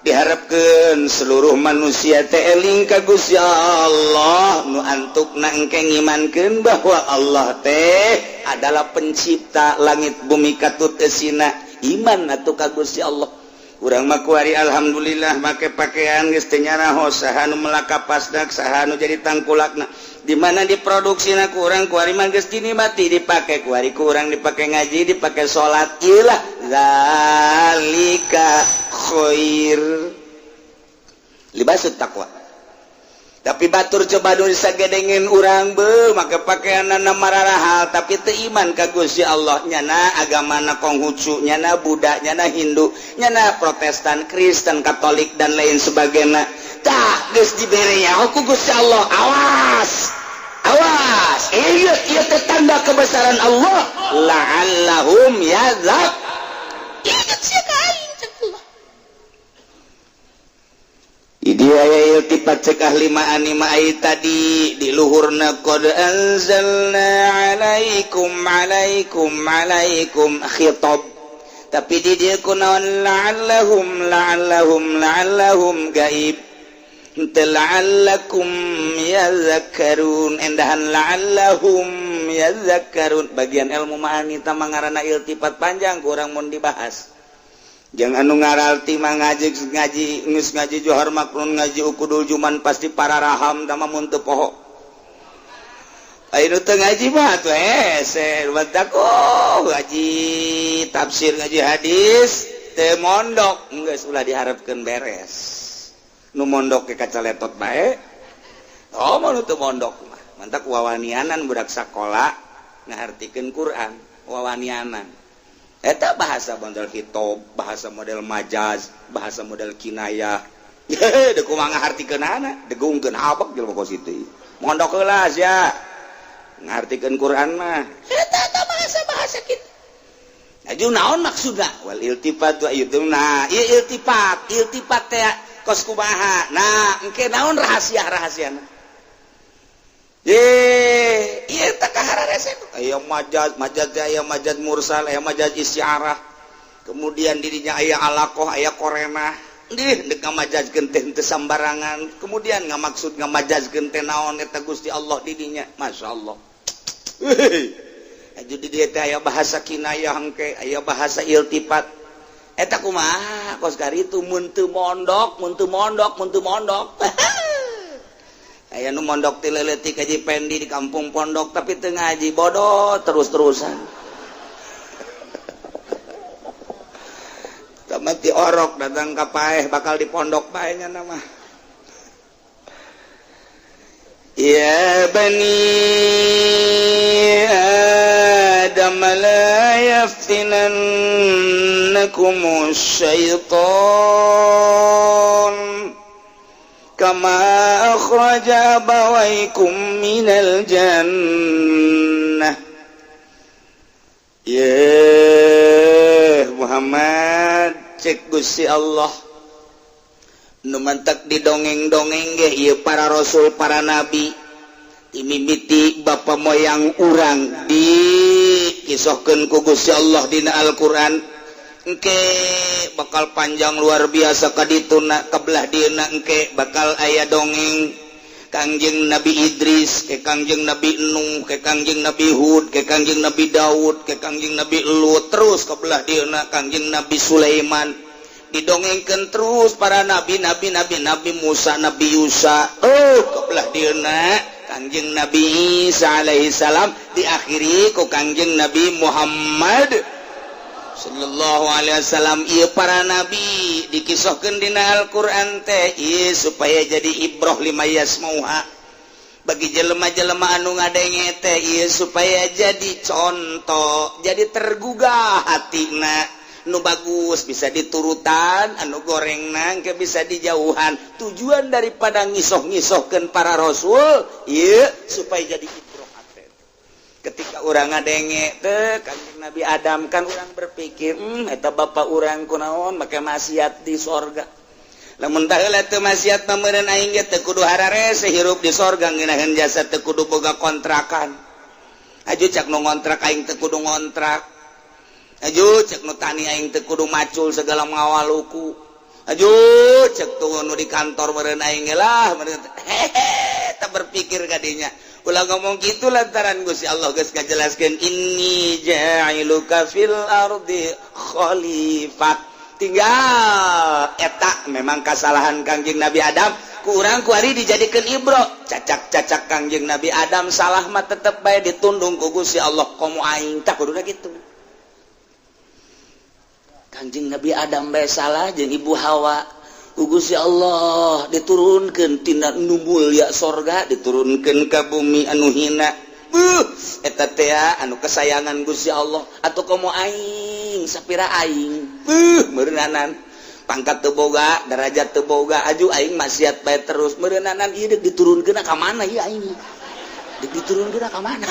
Speaker 1: diharapkan seluruh manusia teh eling ka Gusti Allah nu antukna engke ngimankeun bahwa Allah teh adalah pencipta langit bumi katut eusina iman atuh ka Gusti Allah. Urang mah kuari alhamdulillah make pakaian geus teu nyaraho saha nu melaka pasdak saha nu jadi tangkulakna di mana diproduksina ku urang kuari mah geus dinikmati dipake kuari ku urang dipake ngaji dipake salat ilah zalika khair libasut taqwa. Tapi batur coba nu sagedengeun urang be make pakaianna mararahal tapi teu iman ka Gusti Allah, nyana agamana Konghucu, nyana Buddha, nyana Hindu, nyana Protestan, Kristen, Katolik dan lain sebagainya. Tah geus dibere nyaho ku Gusti Allah. Awas ieu teh tanda kebesaran Allah. La'allahum yazak. Ingat sia ka aing cek Allah. Idi aya iltifat cekah 5 anima ayat tadi di luhurna qad anzalna alaikum khitab, tapi di dieu kunaon la'allahum gaib teu la'allakum yazakkarun, endahan la'allahum yazakkarun. Bagian ilmu ma'ani teh mangarana iltifat panjang kurang mun dibahas. Jangan anu ngaralti mah ngaji geus ngaji johar makrun ngaji ukudul juman pasti para raham tama mun teu poho. Ayeuna teu ngaji mah atuh wadako ngaji tafsir ngaji hadis teu mondok geus ulah diharapkeun beres. Nu mondok ke kacaletot bae. Oh mah nu teu mondok mah mantak wawanianan budak sakola ngahartikeun Quran wawanianan. Eta bahasa model hitop, bahasa model majaz, bahasa model kinayah. Deuk kumaha ngahartikeunana, degungkeun habak jelema kos kitu. Mondok heula sia. Ngartikeun Quran mah. Eta bahasa-bahasa kitu. Aju naon maksudna? Wal iltifat wa yuduna. Ieu iltifat teh kos kumaha. Nah, engke naon rahasia-rahasiana? Iya tak kahara resep. Aya majaz teh aya majaz mursal, aya majaz isyarah. Kemudian dirinya aya alaqah, aya korena. Deuk ngamajazkeun teh teu sambarangan. Kemudian ngamaksud ngamajazkeun teh naon eta Gusti Allah di dinya. Masyaallah. Aju di dieu teh aya bahasa kinayah engke, aya bahasa iltifat. Eta kumaha? Kos karitu mun teu mondok. Aya nu mondok ti leuleutik Haji Pendi di kampung pondok tapi teu ngaji bodoh terus-terusan. Tamati orok datang ka paeh bakal di pondok bae nya mah. Ya bani Adam la yaftinannakumus syaitan kama akhraja abawaikum minal jannah. Ya Muhammad cek Gusti Allah nu mantak didongeng-dongeng ge ieu para rasul para nabi imimiti bapa moyang urang dikisahkeun ku Gusti Allah dina Al-Qur'an. Engke bakal panjang luar biasa kadituna kabelah dieuna engke bakal aya dongeng Kangjeng Nabi Idris ke Kangjeng Nabi Nuh ke Kangjeng Nabi Hud ke Kangjeng Nabi Daud ke Kangjeng Nabi Lut terus kabelah dieuna Kangjeng Nabi Sulaiman didongengkeun terus para nabi Musa, Nabi Yusa, kebelah dieuna Kangjeng Nabi Isa alaihi salam, diakhiri ku Kangjeng Nabi Muhammad sallallahu alaihi wasallam. Ieu para nabi dikisahkeun dina Al-Qur'an teh ieu supaya jadi ibrah limayas mauha bagi jelema-jelema anu ngadenge teh, ieu supaya jadi contoh, jadi tergugah hatina nu bagus bisa diturutan, anu gorengna ke bisa dijauhan. Tujuan daripada ngisoh-ngisohkeun para rasul ieu supaya jadi ibrah. Ketika urang ngadenge teh Kanjeng Nabi Adam, kan urang berpikir eta bapak urang kunaon make maksiat di sorga. Lamun tah heula teu maksiat meureun aing ge teu kudu hararese hirup di sorga, ngeunaheun jasa teu kudu boga kontrakan. Aju cak nu ngontrak aing teu kudu ngontrak. Aju cek nu tani aing teu kudu macul segala ngawaluku. Aju cek tuh nu di kantor meureun aing lah meureun tak berpikir kadinya. Ulah ngomong kitu lantaran Gusti Allah geus ngajelaskeun inni ja'iluka fil ardi khalifat. Tinggal eta memang kesalahan Kangjeng Nabi Adam, ku urang ku ari dijadikeun ibrah. Cacak-cacak Kangjeng Nabi Adam salah mah tetep bae ditundung ku Gusti Allah, komo aing tak kuduna kitu. Kanjeng Nabi Adam bae salah jeung Ibu Hawa, Gusti Allah diturunkeun tina nu mulya sorga diturunkeun ka bumi anu hina. Eta teh anu kesayangan Gusti Allah, atuh komo aing sapira aing meureunanan pangkat teu boga, derajat teu boga, aju aing maksiat bae terus meureunanan ieu deuk diturunkeun ka mana ieu aing? Deuk diturunkeun ka mana?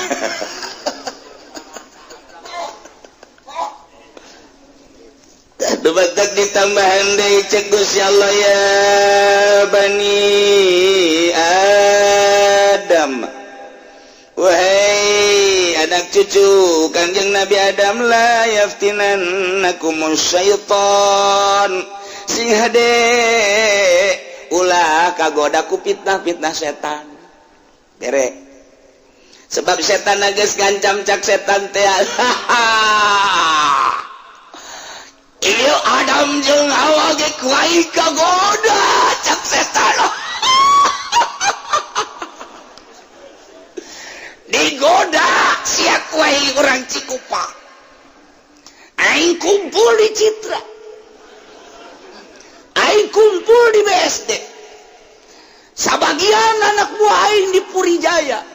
Speaker 1: Debatak ditambahan deui cek Gusti Allah, ya Bani Adam, wahai anak cucu Kanjeng Nabi Adam, la yaftinannakumus syaitan, sing hade ulah kagoda ku fitnah-fitnah setan. Bere sebab setan geus ngancam cak setan teh. Ieu Adam jeung Hawa ge kuai kagoda cak setan. Digoda sia kuai urang Cikupa. Aing kumpul di Citra. Aing kumpul di BSD. Sabagian anak buah aing di Puri Jaya.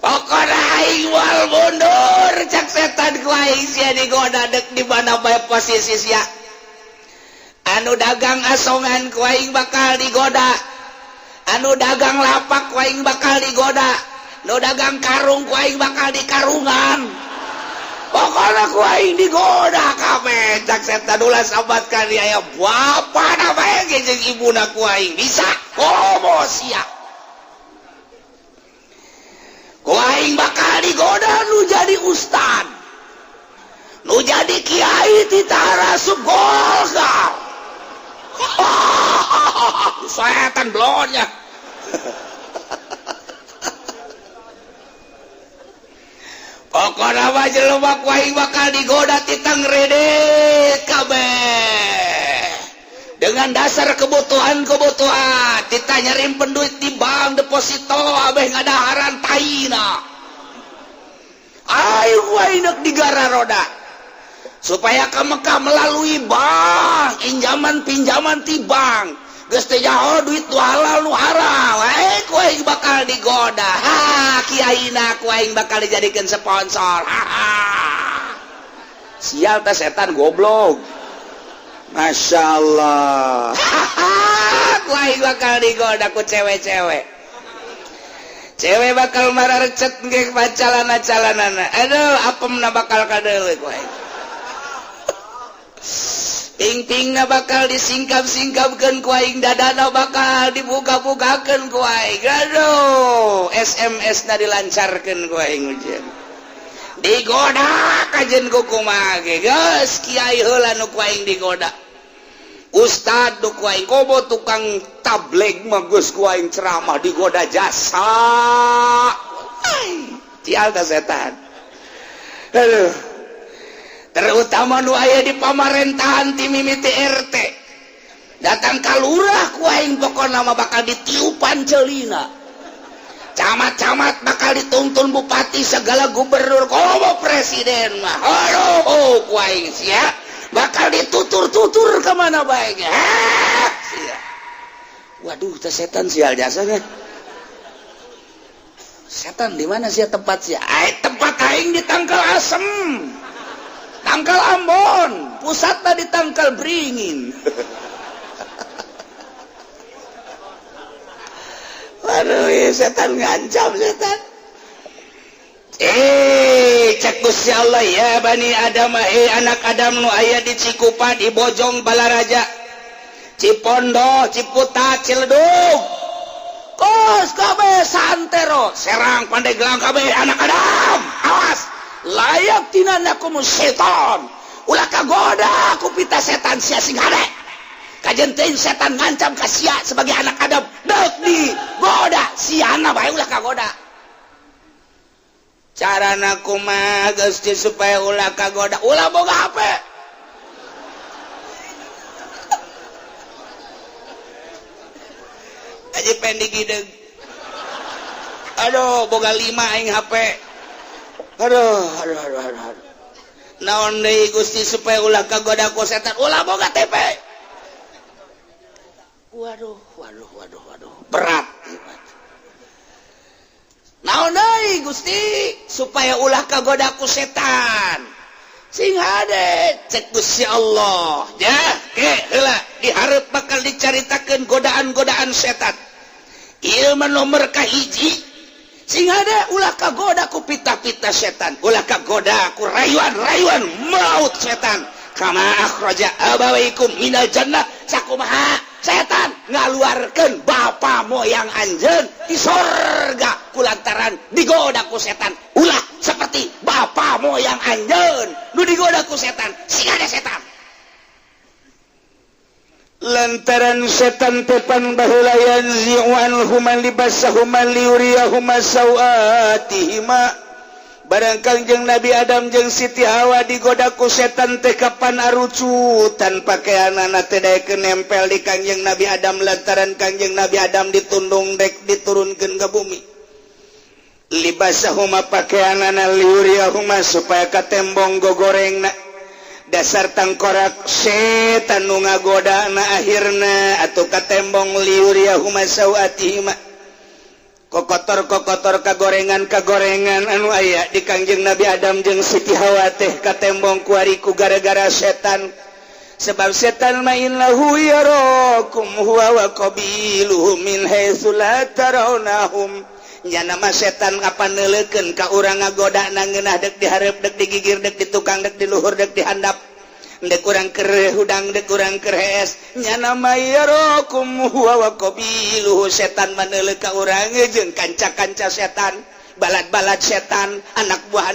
Speaker 1: Pokoknya aing wal mundur cak setan ku aing sia digoda dek di mana bae posisi sia. Anu dagang asongan ku aing bakal digoda. Anu dagang lapak ku aing bakal digoda. Nu dagang karung ku aing bakal dikarungan. Pokoknya ku aing digoda kabeh cak setan ulah sabat kali aya bapana bae ge jeung ibuna ku aing bisa komo sia. Ku aing bakal digoda nu jadi ustad, nu jadi kiai ti Tarasub Golkar. Setan blonnya. Pokoknya mah jelema ku aing bakal digoda ti Tangrede kabeh. Dengan dasar kebutuhan ditanya rimpen duit di bank deposito abeh ngadaharan taina ayo wainak digara roda supaya ke Mekah melalui bank pinjaman ti bank geus teh nyaho duit nu halal nu haram ku aing bakal digoda kiaina ku aing bakal dijadikeun sponsor sial teh setan goblok. Masya Allah. Ku aing bakal digoda ku cewek-cewek. Cewek bakal marah recet ge pacalana-calanana. Aduh, apemna bakal kadeuleu ku aing. Ping-pingna bakal disingkap-singkapkeun ku aing, dadana bakal dibuka-bukakeun ku aing. Aduh, SMS-na dilancarkeun ku aing ujian. Digoda kajen ku kumaha ge. Geus kiai heula nu ku aing digoda. Ustad nu ku aing kobo tukang tabligh mah geus ku aing ceramah digoda jasa. Tial ta setan. Aduh. Terutama nu aya di pamarentahan ti mimiti RT. Datang ka lurah ku aing pokona mah bakal ditiupan ceulina. Camat-camat bakal dituntun bupati segala gubernur komo presiden mah. Aduh, ku aing sia bakal ditutur-tutur ke mana bae. Sia. Waduh, teh setan sial jasanya. Setan di mana sih tempat sia? Tempat aing di Tangkal Asem. Tangkal Ambon, pusatnya di Tangkal Beringin. Waduh, ya setan ngancam setan. Cek Gusti Allah ya Bani Adam, anak Adam nu aya di Cikupa, di Bojong Balaraja, Cipondo, Ciputat, Ciledug. Kos kabeh santero, Serang, Pandeglang kabeh anak Adam. Awas. Layak tinana kumu setan ulah kagoda ku pita setan sia sing hade kajen teuing setan ngancam ka sia sebagai anak Adam deuk di goda siana bae ulah kagoda carana kumaha Gusti supaya ulah kagoda ulah boga HP aja pendig gideug aduh boga 5 aing HP. Aduh. Naon deui Gusti supaya ulah kagoda ku setan, ulah boga TP. Waduh. Berat. Naon deui Gusti supaya ulah kagoda ku setan. Sing hade cek Gusti Allah. Ya, ke heula dihareup bakal dicaritakeun godaan-godaan setan. Ieu mah nomor kahiji. Sing ada ulah kagoda ku pita-pita setan, ulah kagoda ku rayuan-rayuan maut setan. Kama akhraja abawaikum minal jannah, sakumaha setan ngaluarkeun bapa moyang anjeun di sorga kulantaran digoda ku setan. Ulah seperti bapa moyang anjeun nu digoda ku setan. Sing ada setan. Lantaran setan tepan baheula yanzi'u human libasahuma liuriyahuma sawatihima barang Kangjeng Nabi Adam jeung Siti Hawa digoda ku setan teh kapan arucutan pakaianana teh daekeun nempel di Kangjeng Nabi Adam lantaran Kangjeng Nabi Adam ditundung dek diturunkeun ka bumi libasahuma pakaianana liuriyahuma supaya katembong gogorengna dasar tangkorak setan nu ngagoda na akhirna atuh katembong liuriyahuma sawatihima kokotor kagorengan anu aya di Kangjeng Nabi Adam jeung Siti Hawa teh katembong ku ariku gara-gara setan sebab setan ma innahu yarakum huwa wa qabiluhu min haitsu la tarawnahum nya nama setan ngapaneulekeun ka urang ngagoda na ngeunah dek dihareup dek digigir dek ditukang dek diluhur dek dihandap dek urang keur hudang dek urang keur hees nya nama yarakum huwa wa qabiluhu setan maneuleuk ka urang jeung kanca-kanca setan balad-balad setan anak buah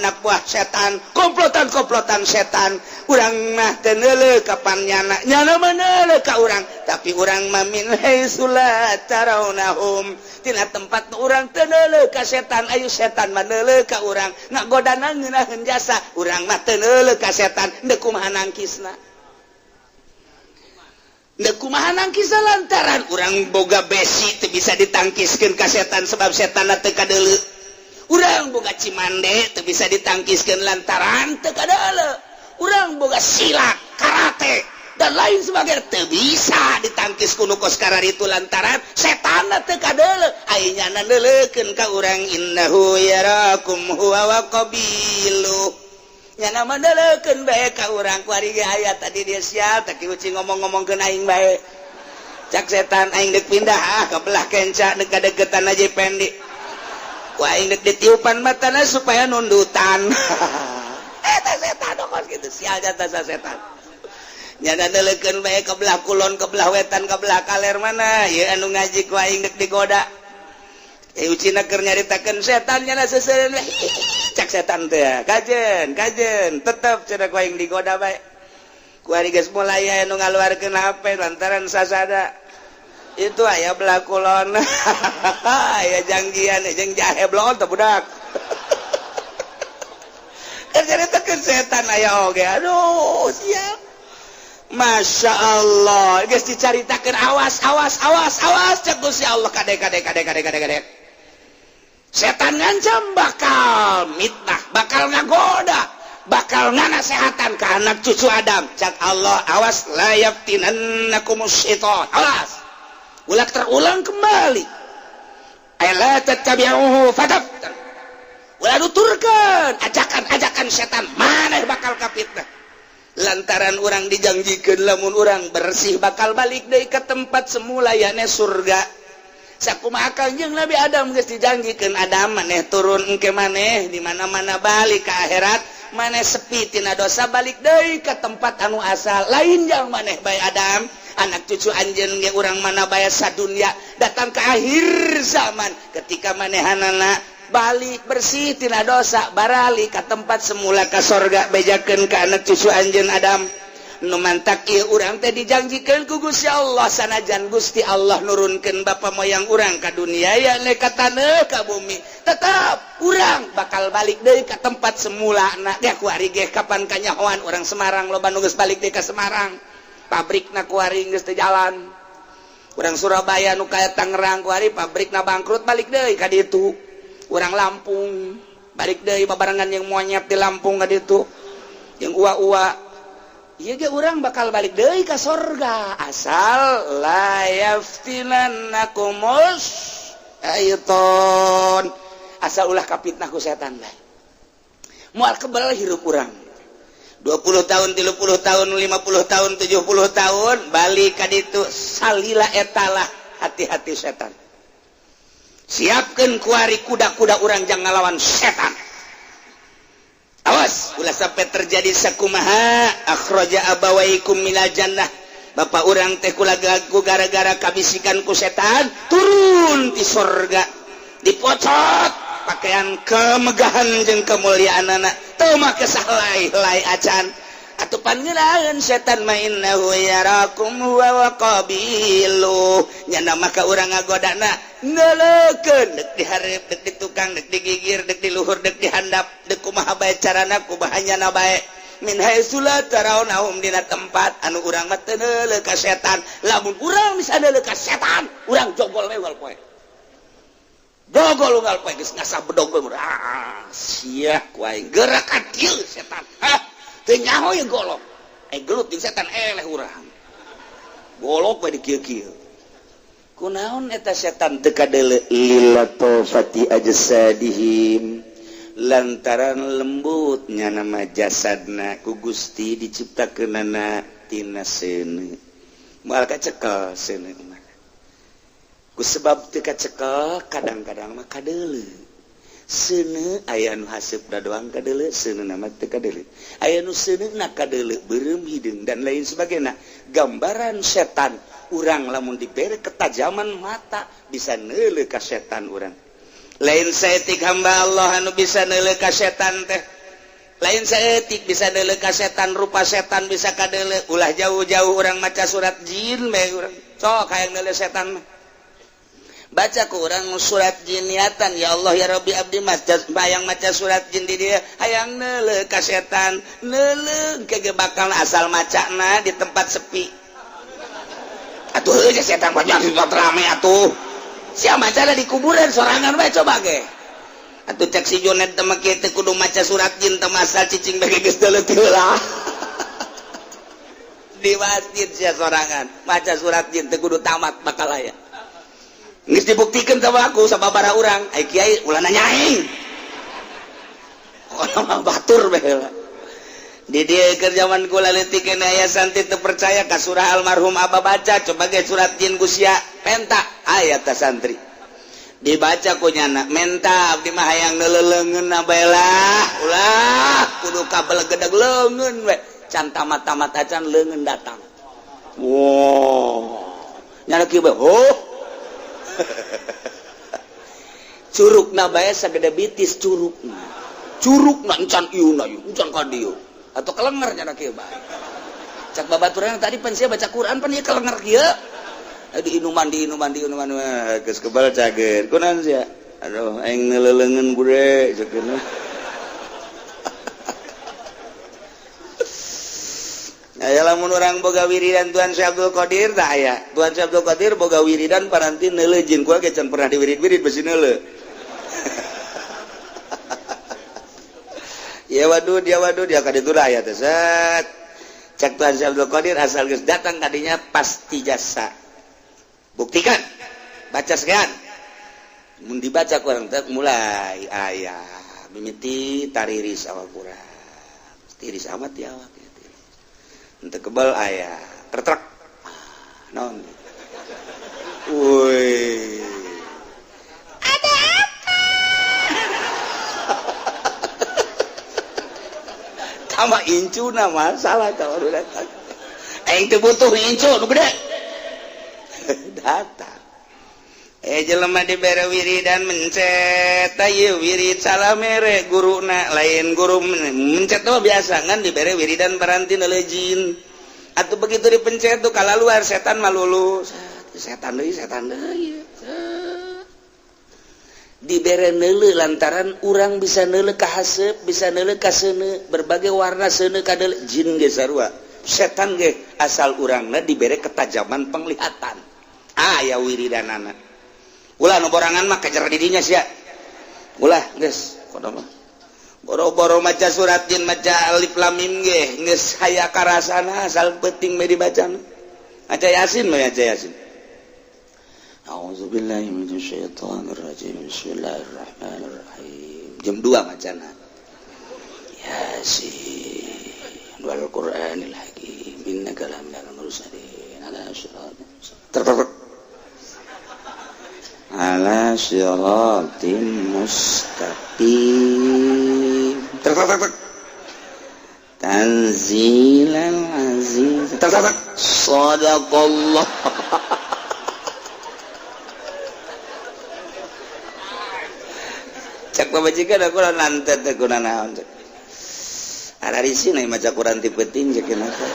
Speaker 1: setan komplotan setan urang mah teu neuleuk ka pannyana nya maneuleuk ka urang tapi urang mah min haitsu la tarawnahum tina tempat urang teu neuleuk ka setan ayu setan mah neuleuk ka urang ngagodana ngeunaheun jasa urang mah teu neuleuk ka setan deuk kumaha nangkisna lantaran urang boga besi teu bisa ditangkiskeun ka setan sebab setanna teu kadeuleu urang boga cimande teu bisa ditangkiskeun lantaran teu kadeuleu urang boga silat karate dan lain sebagainya teu bisa ditangkis ku nu kos kararitu lantaran setan teu kadeuleu aya nya neuleukeun ka urang innahu yarakum huwa wa qabilu nya na neuleukeun bae ka urang ku ari ge aya tadi dia sia teh uci ngomong-ngomongkeun aing bae cak setan aing deuk pindah ka belah kenca dekat-deketan aja pendik ku aing deuk ditiupan matana supaya nundutan eta setan dokos kitu sial jata setan nyana neuleukeun bae ka belah kulon ka belah wetan ka belah kaler mana ieu anu ngaji ku aing deuk digoda ucina keur nyaritakeun setan nyana seuseureuh cak setan teh kajen tetep cenah ku aing digoda bae ku ari geus mulai anu ngaluarkeun HP lantaran sasada itu aya belah kulon aya janggian jeung jahe blon teh budak keur setan aya oge aduh siap Masya Allah guys dicaritakan awas cek Gusti Allah kade setan ngancam bakal mitnah bakal ngagoda bakal nganasehatan ke anak cucu Adam cak Allah awas la yaftinannakumus syaitan awas ulah terulang kembali ala tattabi'uhu fatabtar ulah nuturkan ajakan setan maneh bakal kapitnah lantaran orang dijanjikeun lamun orang bersih bakal balik deui ke tempat semula yane surga sakumaha Kangjeng Nabi Adam geus dijanjikeun Adam maneh turun engke maneh di mana-mana balik ke akhirat maneh sepi tina dosa balik deui ke tempat anu asal lain jang maneh bae Adam anak cucu anjeun ge urang mana bae sadunya datang ke akhir zaman ketika manehanana balik bersih tina dosa barali ke tempat semula ke sorga bejakeun ke anak cucu anjeun Adam nu mantak ieu urang teh dijanjikeun ku Gusti Allah sanajan Gusti Allah nurunkeun bapa moyang urang ka dunia ya le ka taneuh ka bumi tetap urang bakal balik deui ka tempat semulana ge kuari ge kapan kanyahoan urang Semarang loba nu geus balik deui ka Semarang pabrikna kuari geus teu jalan urang Surabaya nu kaya Tangerang kuari pabrikna bangkrut balik deui ka ditu urang Lampung balik deui babarengan yang monyet di Lampung ka ditu yang uwa-uwa ieu ge urang bakal balik deui ka sorga asal la yaftinannakumus syaiton asal ulah kapitnah ku setan bae moal kebal hirup urang 20 tahun 30 tahun 50 tahun 70 tahun balik ka ditu salila etalah hati-hati setan siapkan kuari kuda-kuda orang jangan ngalawan setan awas ulah sampai terjadi sakumaha akhraja abawaikum minal jannah bapak orang teh kula gagu gara-gara kabisikan ku setan turun di sorga dipocot pakaian kemegahan jeung kemuliaanana teu make sahlai-lai acan atupan ngeulaeun setan mainnahu yarakum wa qabilu nyana maka urang ngagodana ngeleukeun dek dihareup dek ditukang dek digigir dek diluhur dek dihandap dek kumaha bae carana kubahanyana bae min haitsu la tarawnahum dina tempat anu urang mah teu neuleuh ka setan lamun urang bisa neuleuh ka setan urang jogol we unggal poe jogol unggal poe geus ngasah bedog we sia ku aing gerakan kieu setan teu nyaho ye golok gelut jeung setan eleh urang golok we di kieu-kieu kunaon eta setan teu kadeuleu lilatofati ajsadihim lantaran lembutnya nama jasadna ku Gusti diciptakeunana tina seuneu moal kacekel seuneu mah ku sebab teu kacekel kadang-kadang mah kadeuleu seuneu aya nu haseup da doang kadeuleu seuneu na mah teu kadeuleu aya nu seuneuna kadeuleu beureum hideung dan lain sebagainya gambaran setan urang lamun dibere ketajaman mata bisa neuleuh ka setan urang lain saeutik hamba Allah anu bisa neuleuh ka setan teh lain saeutik bisa neuleuh ka setan rupa setan bisa kadeuleu ulah jauh-jauh urang maca surat jin bae urang sok hayang neuleuh setan mah baca ku urang surat jin niatan ya Allah ya Rabbi abdi bayang maca surat jin di dia hayang neuleuh ka setan neuleuh kege bakal asal macana di tempat sepi atuh aja setan banyak di tempat rame atuh sia maca di kuburan sorangan bae coba ge atuh cek si Junet teh mah kieu teh kudu maca surat jin teh masal cicing bage geus deuleut heula di masjid sia sorangan maca surat jin teh kudu tamat bakal aya geus dibuktikan sama aku sababaraha urang ai kiai ulah nanyaing orang batur bae di dieu keur zaman kula leutik kena aya santri teu percaya ka surah almarhum Aba baca coba ge surat jin Gusia penta aya ta santri dibaca ku nyana menta abdi mah hayang neuleuleungeunna bae lah ulah kudu kabel gedeg leungeun we can tamat-tamat acan leungeun datang wow nyana kieu bae curugna bae sagede bitis curugna encan ieu encan ka dieu atau kelenger nya kieu bae cak babaturan tadi pan sia baca Quran pan ieu kelenger kieu di inuman geus kebal cageun kunaon sia aduh aing neuleuleungeun gure cekeun aya lamun urang boga wiridan Tuan Syekh Abdul Qadir tah aya Tuan Syekh Abdul Qadir boga wiridan paranti neuleuh jin ku ge can pernah diwirid-wirid besi neuleuh ya wadud ya kaditu aya teh set cek Tuan Syekh Abdul Qadir asal geus datang kadinya pasti jasa buktikan baca sekian mun dibaca ku urang teh mulai aya mimiti tariris awal Quran tiris amat ya awak ente kebal ayah tertrak non woi ada apa sama incu nama salah tahu datang aing teu butuh incu nu gede datang jelema dibere wiridan mencet ayeuna wirid salamere guruna lain guru mencet mah biasa kan dibere wiridan paranti neuleuh jin atuh begitu dipencet tuh kala luar setan mah lulus setan deui dibere neuleuh lantaran urang bisa neuleuh ka haseup bisa neuleuh ka seuneu berbagai warna seuneu kadeuleuh jin ge sarua setan ge asal urangna dibere ketajaman penglihatan aya wiridanana ulah nu borangan mah kejar didinya sia ulah geus kodo mah boro-boro maca surat jin maca alif lam mim ge geus haya karasana asal penting me dibacana maca yasin mah maca yasin a'udzubillahi minasyaitonir rajim bismillahirrahmanirrahim jam 2 macana yasin wal qur'anil hakim innaka laminal mursalin ala siratal mustaqim ala siratim mustaqim tanzilal aziz sadaqallah cak pamajikan aku nantet aku nanaon cak ada di sini maca Quran ti penting cak kenapa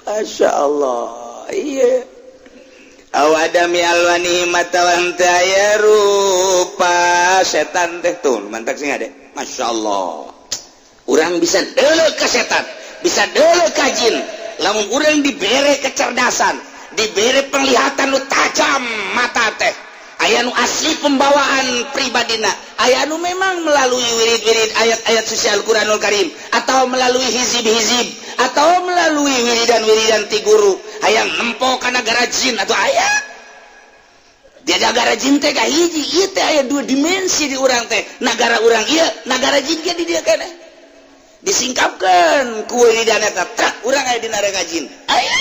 Speaker 1: Masya Allah iya awadami alwani matawan taya rupa setan teh tuh mantak sing ade Masya Allah urang bisa deuleuh ka setan bisa deuleuh ka jin lamun urang dibere kecerdasan dibere penglihatan nu tajam mata teh aya nu asli pembawaan pribadina aya nu memang melalui wirid-wirid ayat-ayat suci Al-Qur'anul Karim atau melalui hizib-hizib atau melalui wiridan-wiridan ti guru hayang nempo ka nagara jin atau aya dia nagara jin teh ka hiji ieu teh aya dua dimensi di urang teh nagara urang ieu nagara jin ge di dieu keneh disingkapkeun ku wiridan eta trak urang aya di nagara jin aya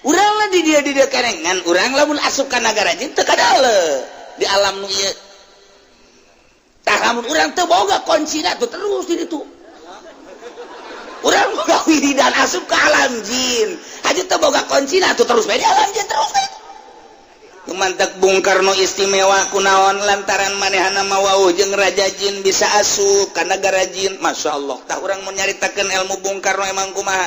Speaker 1: urang lah di dieu keneh ngan urang lamun asup ka nagara jin teu kadaeleuh di alam nu ieu tah lamun urang teu boga kuncina tuh terus di ditu urang boga wiridan asup ke alam jin aja teu boga kuncina tuh terus bae di alam jin terus bae mantak Bung Karno istimewa kunaon lantaran manehana mawauh jeung raja jin bisa asup ka nagara jin Masya Allah tah urang mun nyaritakeun ilmu Bung Karno emang kumaha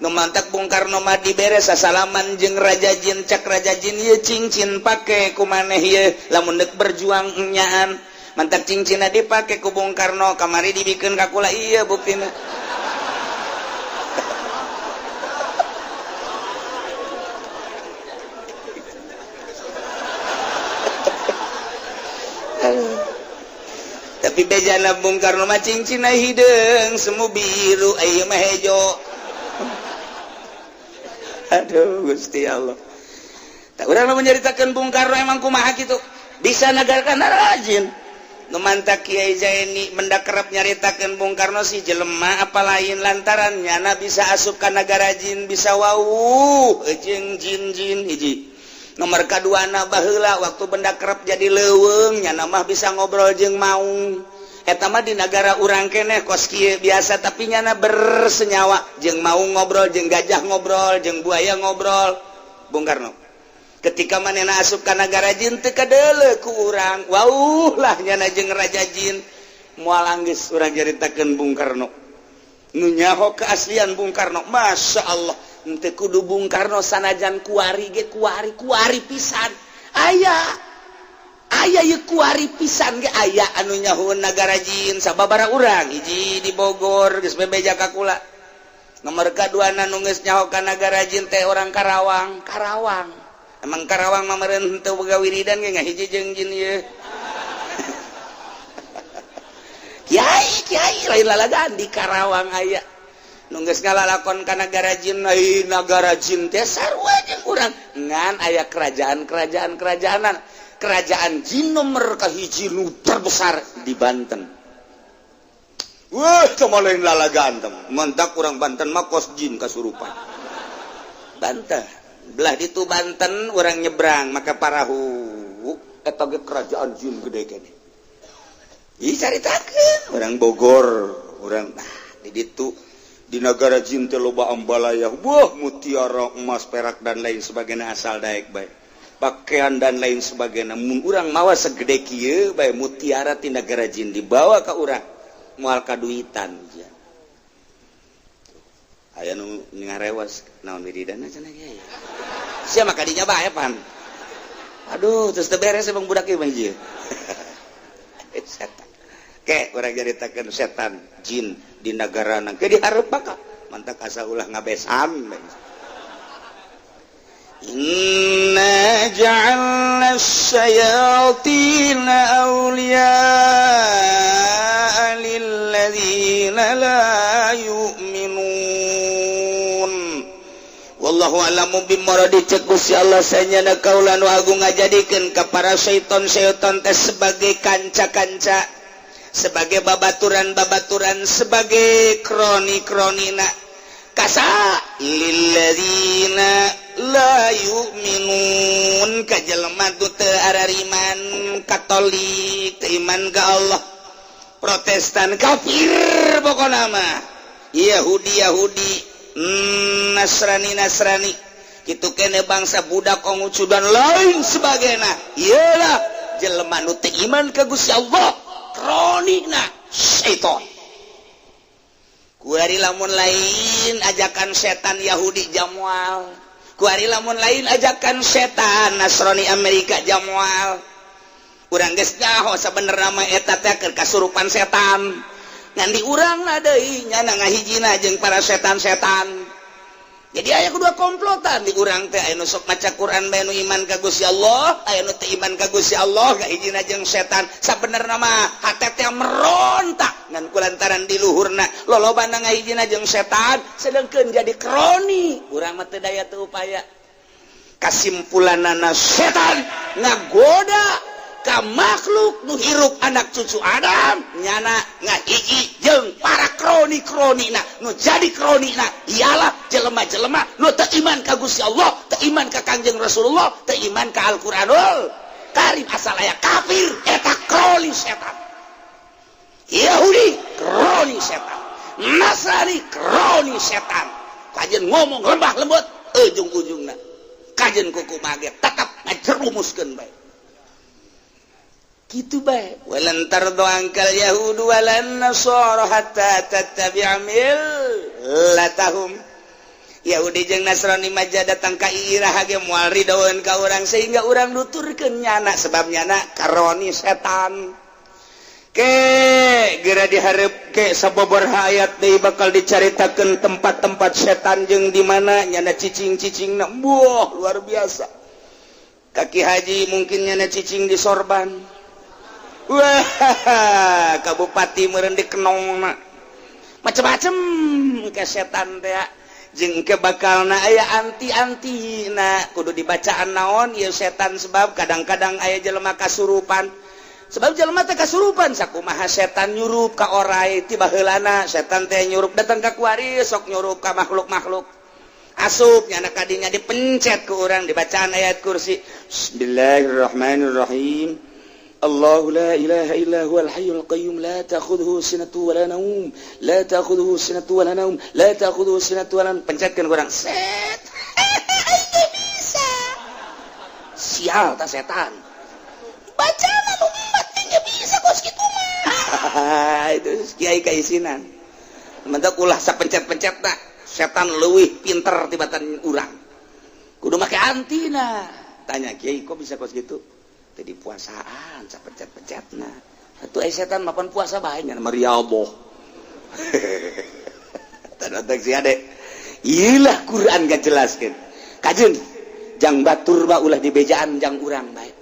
Speaker 1: nu mantak Bung Karno mah dibere sasalaman jeung raja jin cak raja jin ieu cincin pake ku maneh ieu lamun deuk berjuang nyaan mantak cincinna dipake ku Bung Karno kamari dibikeun ka kula ieu buktina tapi bejana Bung Karno mah cincina hideung semu biru ieu mah hejo aduh Gusti Allah tak urang menceritakeun Bung Karno emang kumaha kitu bisa nagarkan rajin nu mantak Kiai Zaini mendak kerep nyaritakeun Bung Karno si jelema apa lain lantaran nyana bisa asup ka nagara jin bisa wauh jeung jin-jin hiji nomor kaduana baheula waktu benda kerep jadi leuweung nyana mah bisa ngobrol jeung maung eta mah di negara urang keneh kos kieu biasa tapi nyana bersenyawa jeung maung ngobrol jeung gajah ngobrol jeung buaya ngobrol Bung Karno ketika manehna asup ka nagara jin teu kadeuleuh ku urang wauh lah nyana jeung raja jin moal anggeus urang caritakeun Bung Karno nu nyaho keaslian Bung Karno Masya Allah teu kudu Bung Karno sanajan kuari ge kuari pisan aya aya kuari pisan ge aya anu nyahun Nagara Jin sababaraha urang hiji di Bogor geus bebeja ka kula nomor kaduana nu geus nyaho ka Nagara Jin teh orang Karawang emang Karawang mah meureun henteu boga wiridan ge ngahiji jeung jin ieu Kiai lain lalagan di Karawang aya nu geus ngalalakon ka Nagara Jin Nagara Jin teh sarua jeung urang ngan aya kerajaan-kerajanan kerajaan jin nomor kahiji nu terbesar di Banten. Wah, cuma lain lalagan tem. Mentak urang Banten mah kos jin kasurupan. Banten. Belah ditu Banten urang nyebrang maka parahu eta ge kerajaan jin gede kene. Ih caritakeun urang Bogor, urang di ditu di Nagara Jin teh loba ambalaya. Wah, mutiara, emas, perak dan lain sebagainya asal daek bae. Pakaian dan lain sebagainya mun urang mawa segede kieu bae mutiara ti Nagara Jin dibawa ka urang moal kaduitan ja. Aya nu ngarewas naon wiridan cenah kieu. Sia mah kadinya bae pan. Aduh, terus teu beres emang budak ieu mah ieu. Setan. Ke urang jaritakeun setan jin di nagarana ke dihareup ka mantak asa ulah ngabesan. Inna ja'alna asyayatina awliya'a lilladzina la yu'minun. Wallahu a'lamu bimuradi cek Gusti Allah sanyana kaula nu agung ngajadikeun ka para syaitan-syaitan teh sebagai kanca-kanca, sebagai babaturan-babaturan, sebagai kroni-kronina. Kasa lilladzina la yu'minun ka jelema teu arariman Katolik teu iman ka Allah Protestan kafir pokona mah Yahudi Nasrani kitu kene bangsa budak Konghucu dan lain sebagainya iyalah jelema nu teu iman ka Gusti Allah kronikna syaitan kuari lamun lain ajakan setan Yahudi Jamual kuari lamun lain ajakan setan Nasrani Amerika Jamual urang geus nyaho sabenerna mah eta teh keur kasurupan setan ngan di urang na deui nyana ngahijina jeung para setan-setan jadi aya kedua komplotan di urang teh aya nu sok maca Quran bae nu iman ka Gusti Allah aya nu teu iman ka Gusti Allah ngahijina jeung setan sabenerna mah hate teh merontak ngan kulantaran di luhurna lolobana ngahijina jeung setan sedengkeun jadi kroni urang mah teu daya teu upaya kasimpulanana setan ngagoda ka makhluk nu hirup anak cucu Adam nyana ngahiji jeung para kroni-kronina nu jadi kronina ialah jelema-jelema nu teu iman ka Gusti Allah teu iman ka Kangjeng Rasulullah teu iman ka Al-Qur'anul Karim asal aya kafir eta kroni setan Yahudi kroni setan Nasrani kroni setan kajen ngomong lembah lembut ujung-ujungna kajen kuku mage tetap ngajerumuskeun bae gitu bae walan tardo angkal yahudu walan nasara hatta tattabi'a millatahum Yahudi jeung Nasrani maja datang ka iraha ge moal ridaeun ka urang sehingga urang nuturkeun nyana sebab nyana karoni setan ke geura dihareup ke sababaraha ayat deui bakal dicaritakeun tempat-tempat setan jeung di mana nyana cicing-cicingna boh luar biasa kaki haji mungkin nyana cicing di sorban wah kabupati meureun dikenongna macem-macem ke setan teh jeung ke bakalna aya anti-antina kudu dibacaan naon ieu setan sebab kadang-kadang aya jelema kasurupan sebab jelema teh kasurupan sakumaha setan nyurup ka oray ti baheulana setan teh nyurup datang ka kuari sok nyurup ka makhluk-makhluk asup nyana kadinya dipencet ku urang dibacaan ayat kursi Bismillahirrahmanirrahim Allahu la ilaha illa huwal hayyul qayyum la ta'khudhuhu sinatun wa la naum la ta'khudhuhu sinatun wa la naum la ta'khudhuhu sinatun wa la naum pencetkeun urang set bisa sial ta setan bacana lu umat nya bisa kos kitu mah itu kiai kaisinan mentak ulah sapencet-pencet tak setan leuwih pinter tibatan urang kudu make antina tanya kiai kok bisa kos gitu di puasaan capet-capetna atuh setan mapan puasa bae nya mariaboh tanda teksi ade iyalah Quran gak jelaskeun kajeun jang batur ba ulah dibejaan jang urang bae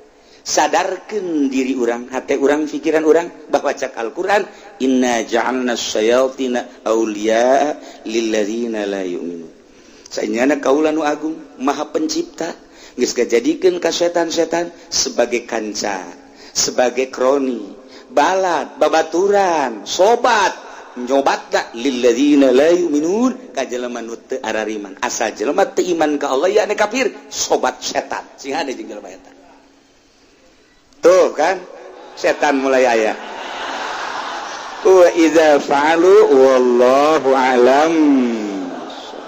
Speaker 1: sadarkeun diri urang hate urang pikiran urang bahwa cak Al-Quran inna ja'alna syayatina awliya lilladzina la yu'minun saenyana kaula nu agung maha pencipta geus ngajadikeun ka setan-setan sebagai kanca sebagai kroni balad babaturan sobat nyobatna lilladzina la yu'minun ka jelema nu teu arariman asal jelema teu iman ka Allah ya ane kafir sobat setan sing hade jeung jelema eta tuh kan setan mulai aya wa idza fa'alu wallahu alam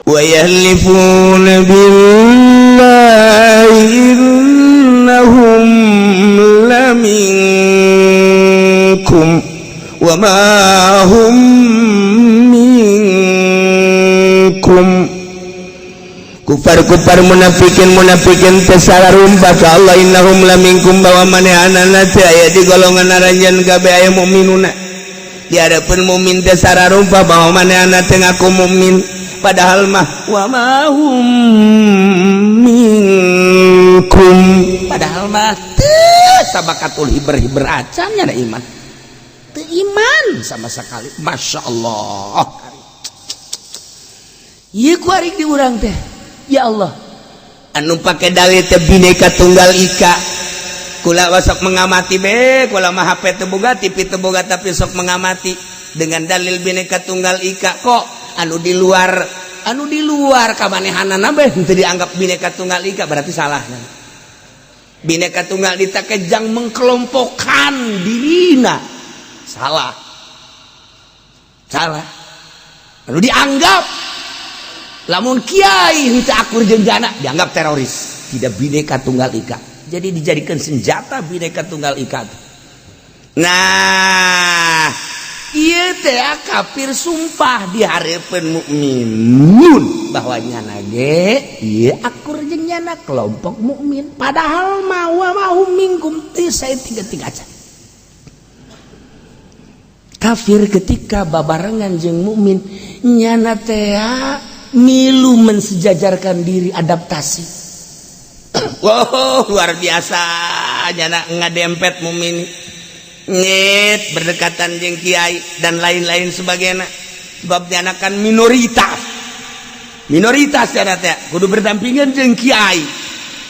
Speaker 1: wa yahlifuna billahi innahum laminkum wa ma hum minkum kufar munafikin tesararumpa ka Allah innahum laminkum bahwa manehanana teh aya di golongan aranjeun kabeh aya mukminuna di hadapan mukmin tesararumpa bahwa manehanana teh ngaku mukmin padahal mah wa ma hum minkum padahal mah teu sabakatul hiber acan nya iman teu iman sama sekali masyaallah ieu ku ari di urang teh ya Allah anu pake dalil teh bineka tunggal ika kula sok mengamati kula mah HP teu boga TV teu boga tapi sok mengamati dengan dalil bineka tunggal ika kok anu di luar kamanehanana teu dianggap bineka tunggal ika berarti salah bineka tunggal ika kejang mengkelompokkan dirina salah anu dianggap lamun kiai henteu akur jeung jana dianggap teroris tidak bineka tunggal ika jadi dijadikan senjata bineka tunggal ika nah ieu teh kafir sumpah di hareupeun mukminun bahwa nyana ge ieu akur jeung nyana kelompok mukmin padahal ma wa mahum minkum teu sae tiga-tiga acan kafir ketika babarengan jeung mukmin nyana teh milu mensejajarkan diri adaptasi wow luar biasa nyana ngadempet mukmin nyet berdekatan jeung kiai dan lain-lain sebagainya sebab nyana kan minoritas nyana teh kudu berdampingan jeung kiai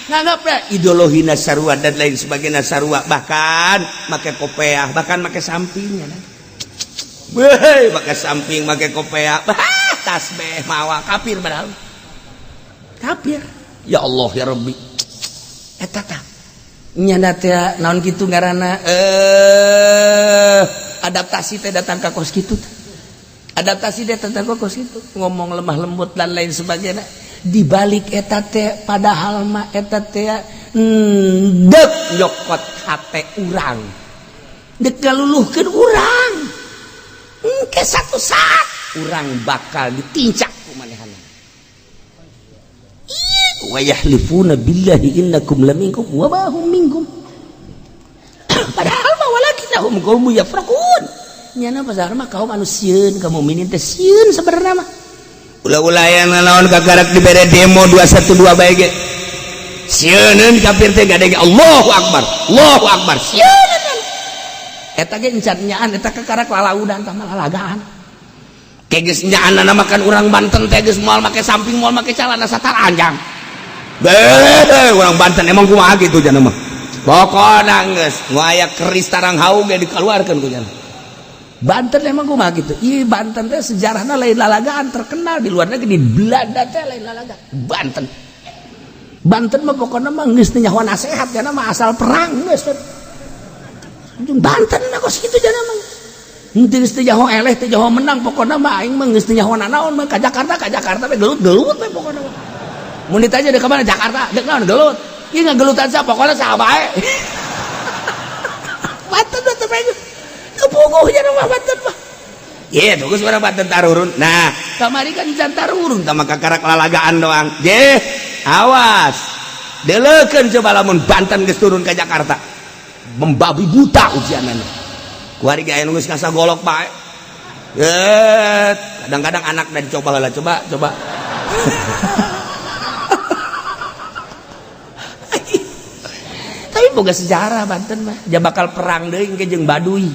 Speaker 1: nganggap ideologi nasarua dan lain sebagainya sarua bahkan make kopiah bahkan make samping nyana pakai samping pakai kopiah tasbih mawa kafir padahal kafir ya Allah ya Rabbi eta tah nyana teh naon kitu ngaranna adaptasi teh datang ka kos kitu adaptasi teh datang ka kos kitu ngomong lemah lembut dan lain sebagainya dibalik eta teh padahal mah eta teh dek nyokot hate urang dek ngaluluhkeun urang engke satu saat urang bakal ditincak ku manehana wa yahlifuna billahi innakum laminkum wa ma hum minkum padahal mah walakinnahum qaumun yafraqun nyana pasar mah kaum anu sieun kaum mukminin teh sieun sabenerna mah ulah-ulah aya naon kagarak dibere demo 212 bae ge sieun kafir teh gadege Allahu akbar sieun eta ge encan nyaan eta kagarak lalaudan tah malalagaan keges nyaan makan urang Banten teh geus moal make samping moal make calana sataranjang urang Banten emang kumaha kitu cenah mah pokona geus nu aya keris tarang haug ge dikeluarkeun ku cenah Banten emang kumaha kitu ieu Banten teh sejarahna lain lalagaan terkenal di luar negeri di Belanda teh lain lalagaan Banten mah pokona mah geus teu nyaho nasehat cenah mah asal perang geus Banten mah kos kitu cenah mah henteu geus teu jaho eleh teu jaho menang pokona mah aing mah geus teu nyaho naon mah ka Jakarta we gelut we pokona mah mun ditanya deuk ka mana Jakarta deuk naon gelut ieu ngagelutan sa pokona saha bae Banten teh bae kepuguh cenah mah Banten mah ieu tuh geus urang Banten tarurun nah kamari kan can tarurun tah maka karak lalagaan doang awas deuleukeun coba lamun Banten geus turun ka Jakarta membabi buta ujianana kuari ge aya nu geus ngasa golok bae kadang-kadang anak dan coba heula coba tapi boga sejarah Banten mah ja bakal perang deui engke jeung Baduy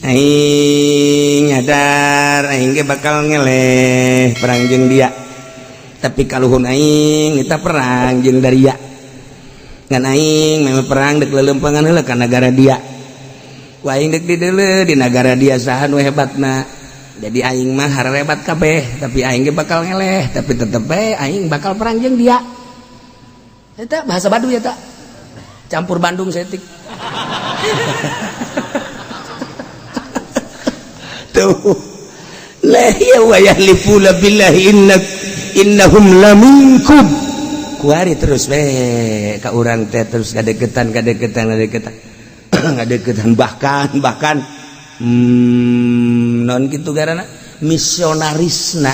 Speaker 1: aing nyadar aing ge bakal ngeleh perang jeung dia tapi kaluhun aing kita perang jeung Daria ngan aing memang perang dek lelempangan heula ka negara dia ku aing dek di negara dia saha nu hebatna jadi aing mah harebat kabeh tapi aing ge bakal ngeleh tapi tetep aing bakal perang jeung dia eta bahasa Baduy eta campur Bandung setik tuh la ya wa yahlifuna billahi innahum laminkum kuari terus ka urang teh terus ngadegetan bahkan non kitu garana misionarisna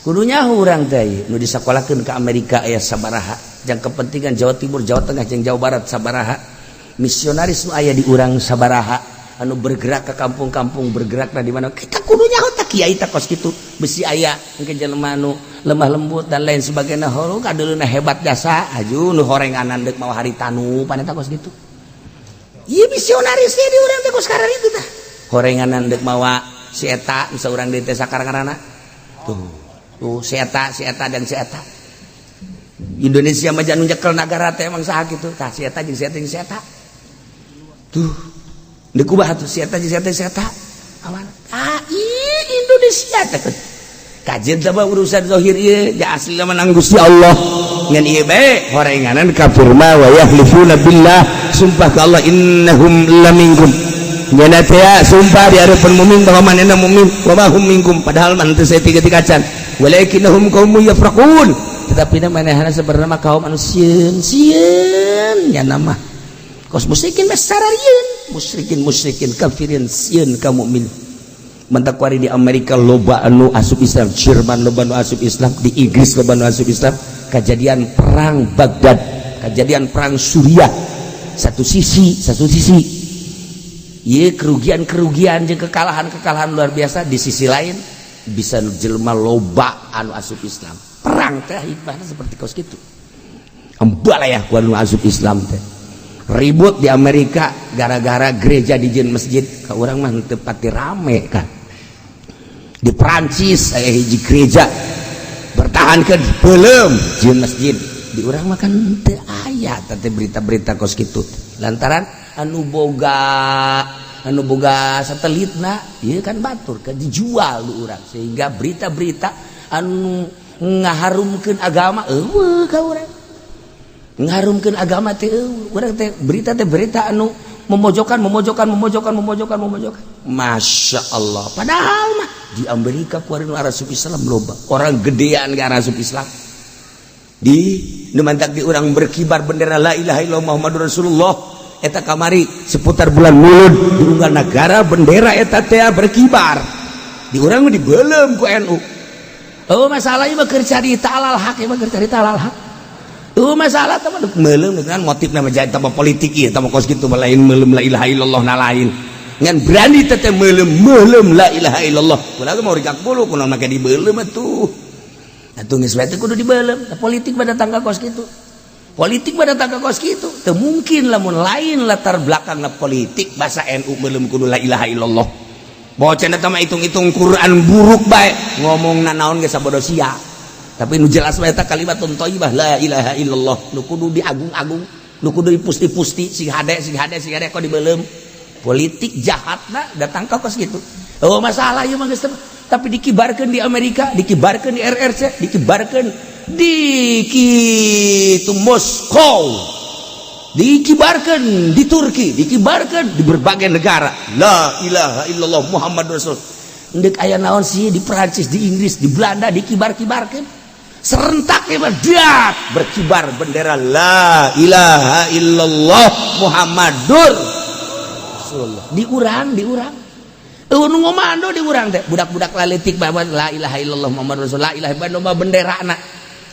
Speaker 1: kudunya urang teh nu disakolakeun ka Amerika aya sabaraha jang kepentingan Jawa Timur Jawa Tengah jeung Jawa Barat sabaraha misionaris nu aya di urang sabaraha anu bergerak ke kampung-kampung bergerak di mana kita kudunya tak kiai tak kos kitu besi aya engke jelema anu lemah lembut dan lain sebagainya heuh kadeuluna hebat jasa aju nu horenganan deuk mawa haritanu paneta kos kitu ieu misionaris di urang teh kos karana itu tah horenganan deuk mawa si eta bisa urang di teh sakarana tuh si eta dan si eta Indonesia mah anu nyekel nagara teh emang saha kitu tah si eta jeung si eta tuh dekubah tuh siata aman Indonesia kajian tabah urusan zahir ieu ja asli menang Gusti Allah ngan ieu bae horenganan kafir ma wa yahlifuna billah sumpah ka Allah innahum laminkum nyana teh sumpah di hareupeun mukmin bahwa manehna mukmin wa ma hum minkum padahal man teu saeutik kacan walakinnahum qaumun yafraqun tetapi manehna sebenarnya kaum anu sieun nyana mah kos musyrikin besararieun musyrikin kafirin sieun ka mukmin mentak kuari di Amerika loba anu asup Islam Jerman loba anu asup Islam di Inggris loba anu asup Islam kejadian perang Baghdad kejadian perang Suriah satu sisi ieu kerugian jeung kekalahan luar biasa di sisi lain bisa jelema loba anu asup Islam perang teh hikmahna seperti kos kitu embalayah ku anu asup Islam teh ribut di Amerika gara-gara gereja dijieun masjid ka urang mah teu pati rame kan di Perancis aya hiji gereja bertahankeun belum jieun masjid di urang mah kan teu aya teh berita-berita kos kitu lantaran anu boga satelitna ieu kan batur kan dijual di urang sehingga berita-berita anu ngaharumkeun agama eueuh ka urang ngarumkeun agama teh urang teh berita anu memojokkan Masya Allah padahal mah di Amerika kuari nu asup Islam loba orang gedean ke asup Islam di nu mantak di urang berkibar bendera la ilaha illallah Muhammadur Rasulullah eta kamari seputar bulan Mulud di unggal negara bendera eta teh berkibar di urang mah dibeulem ku NU masalah ieu mah keur cari talal haq masalah teman melem dengan motif nama jadi tambah politik ya tambah kos gitu lain melem la ilaha illallah na lain ngan berani teteh melem la ilaha illallah kunaon mau rikak bulu kunaon make dibelem atuh atuh geus bae teh kudu dibelem politik pada tangga kos gitu teu mungkin lamun lain latar belakangna politik bahasa NU melem kudu la ilaha illallah bocana teh mah hitung-hitung Quran buruk bae ngomongna naon ge sabodo sia tapi nu jelas bae eta kalimatun thayyibah la ilaha illallah nu kudu diagung-agung nu kudu dipusti-pusti sing hade kok dibeulem politik jahatna datang ka kos kitu masalah ieu mah geus tapi dikibarkeun di Amerika dikibarkeun di RRC dikibarkeun di kitu Moskow dikibarkeun di Turki dikibarkeun di berbagai negara la ilaha illallah Muhammadur Rasul ndek aya naon sih di Perancis di Inggris di Belanda dikibar-kibarkeun serentak ibadat berkibar bendera la ilaha illallah Muhammadur Rasulullah di urang nu ngomando di urang teh budak-budak laletik bawa la ilaha illallah Muhammadur Rasulullah la ilaha illallah benderana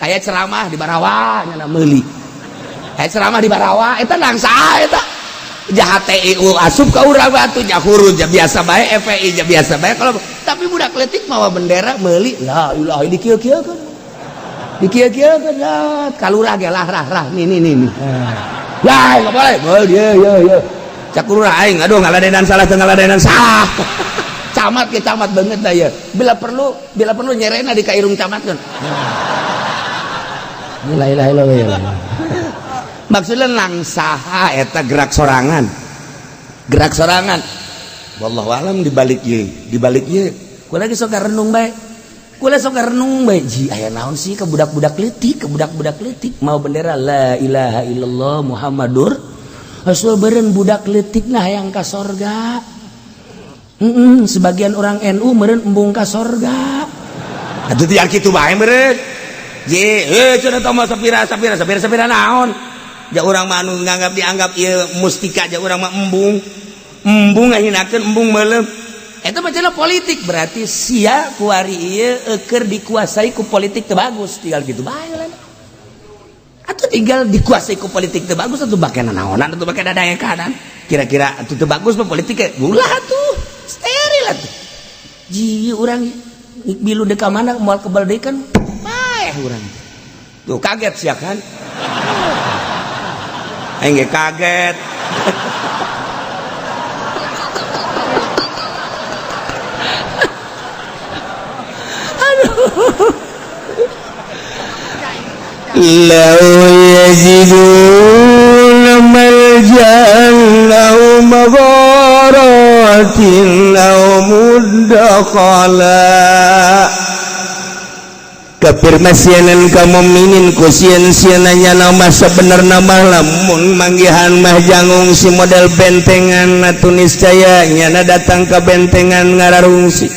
Speaker 3: aya ceramah di Barawa nya meuli aya ceramah di Barawa eta nang saha eta jahat TIU asup ka urang batu nya huruf ja biasa bae FPI ja biasa bae kalau tapi budak leutik mawa bendera meuli la ilaha dikieu-kieukeun dikieu-kieukeun kalurah ge lah rah nih lah enggak boleh ya cak lurah aing aduh ngaladenan salah teu ngaladenan salah camat ke camat banget dah ya bila perlu nyerena di kairung camatkeun la ilaha illallah maksudna nang saha eta gerak sorangan wallahu alam dibalik ieu kula ge sok renung bae ji aya naon sih ke budak-budak leutik mau bendera la ilaha illallah muhammadur rasul beureun budak leutik nah hayang ka sorga sebagian orang NU meureun embung ka sorga atuh tiar kitu bae meureun ye cenah tah sapira naon ja urang mah anu dianggap ieu mustika ja urang mah embung ngahinakeun embung meuleum eta mah cenah politik berarti sia kuari ieu keur dikuasai ku politik teu bagus tinggal kitu bae lah atuh tinggal dikuasai ku politik teu bagus atuh bakena naonan atuh bakena dadaekan kira-kira atuh teu bagus mah politik ulah atuh steril atuh ji urang bilu deka mana moal kebal deui kan bae urang tuh kaget sia kan aing ge kaget
Speaker 1: law yajiduna malja'an aw magharatin aw mudakhala kafirmasianan kaum mukminin ku sieun-sieun nya nama sabenerna mah lamun manggihan mah jangung si model bentengan tunis caya nyana datang ke bentengan ngararungsi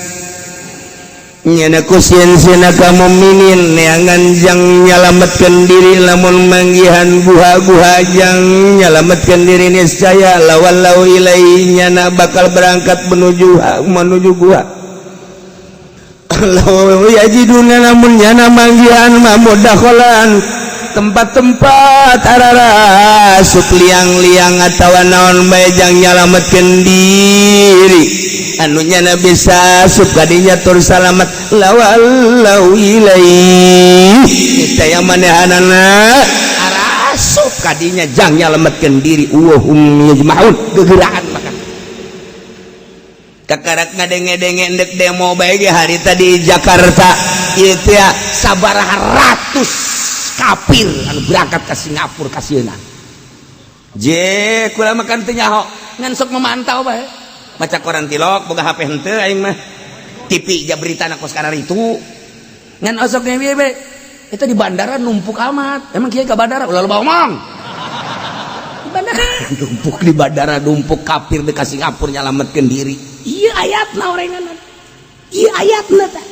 Speaker 1: nyana ku sieun-sieun kaum mukminin neangan jang nyalametkeun diri lamun manggihan guha-guha jang nyalametkeun diri niscaya lawallau ilai nyana bakal berangkat menuju guha law yajiduna lamun nyana manggihan mamudakhalan tempat-tempat ararasuk liang-liang atawa naon bae jang nyalametkeun diri anu nyana bisa asup kadinya tur salamet lawallau ilai taya manehanana arasup kadinya jang nyalametkeun diri hum yajmaun gegeraan makan kakarak ngadenge-denge endek demo bae ge harita di Jakarta ieu teh sabaraha ratus kafir anu berangkat ka Singapura ka sieuna je kula makan teu nyaho ngan sok memantau bae baca koran tilok boga HP henteu aing mah TV ja beritana kos kana ritu ngan osok ge bae eta di bandara numpuk amat emang kieu ka bandara ulah loba omong di bandara numpuk di bandara numpuk kafir di ka Singapura nyalametkeun diri iya ayatna orenganan iya ayatna tah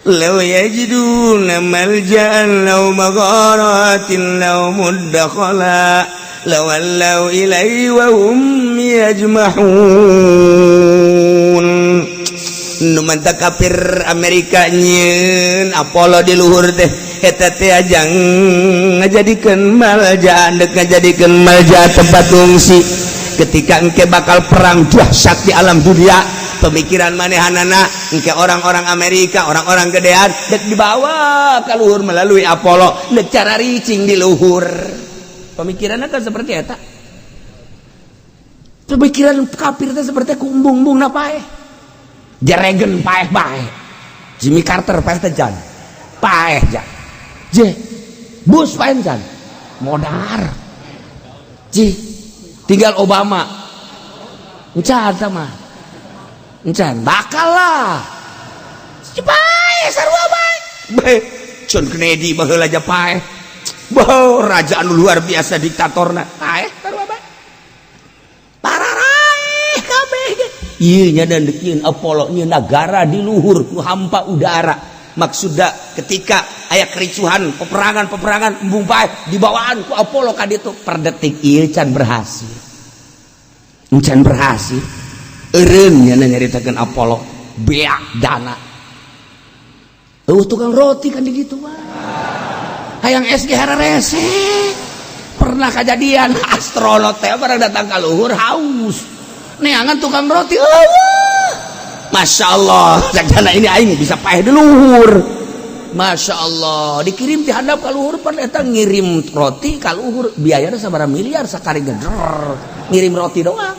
Speaker 1: law yajiduna malja'an law magharatin law mudakhala lawallau ilaihi wa hum yajmahun nu manta kafir Amerika nyeun Apollo di luhur teh eta teh ajang ngajadikeun malja'an deuk ngajadikeun malja tempat ngungsi ketika engke bakal perang dahsyat di alam dunia pemikiran manehanana engke orang-orang Amerika orang-orang gedean dek dibawa ke luhur melalui Apollo dek cara ricing di luhur pemikirannya kan seperti eta pemikiran kafir itu seperti kumbung-bung na paeh Reagan paeh bae Jimmy Carter paeh teh jan paeh jan je Bush paeh jan modar ji tinggal Obama encan sama encan bakal lah bae sarua bae John Kennedy baheula aja paeh bau raja anu luar biasa diktatorna paeh sarua bae pararaeh kabeh ieu nya dan nyieun Apollo nyieun negara di luhur ku hampa udara maksudnya ketika aya kericuhan peperangan embung paeh dibawaan ku Apollo ka ditu per detik ieu can berhasil eureun nya nyaritakeun Apollo beak dana tukang roti kan di ditu mah
Speaker 3: hayang SG rese. Pernah kejadian astronot teh barang datang ka luhur haus. Neangan tukang roti. Masya Allah, sakjana ini aing bisa paeh di luhur. Masya Allah, dikirim di handap ka luhur pan eta ngirim roti ka luhur biayana sabaraha miliar sakari geder. Ngirim roti doang.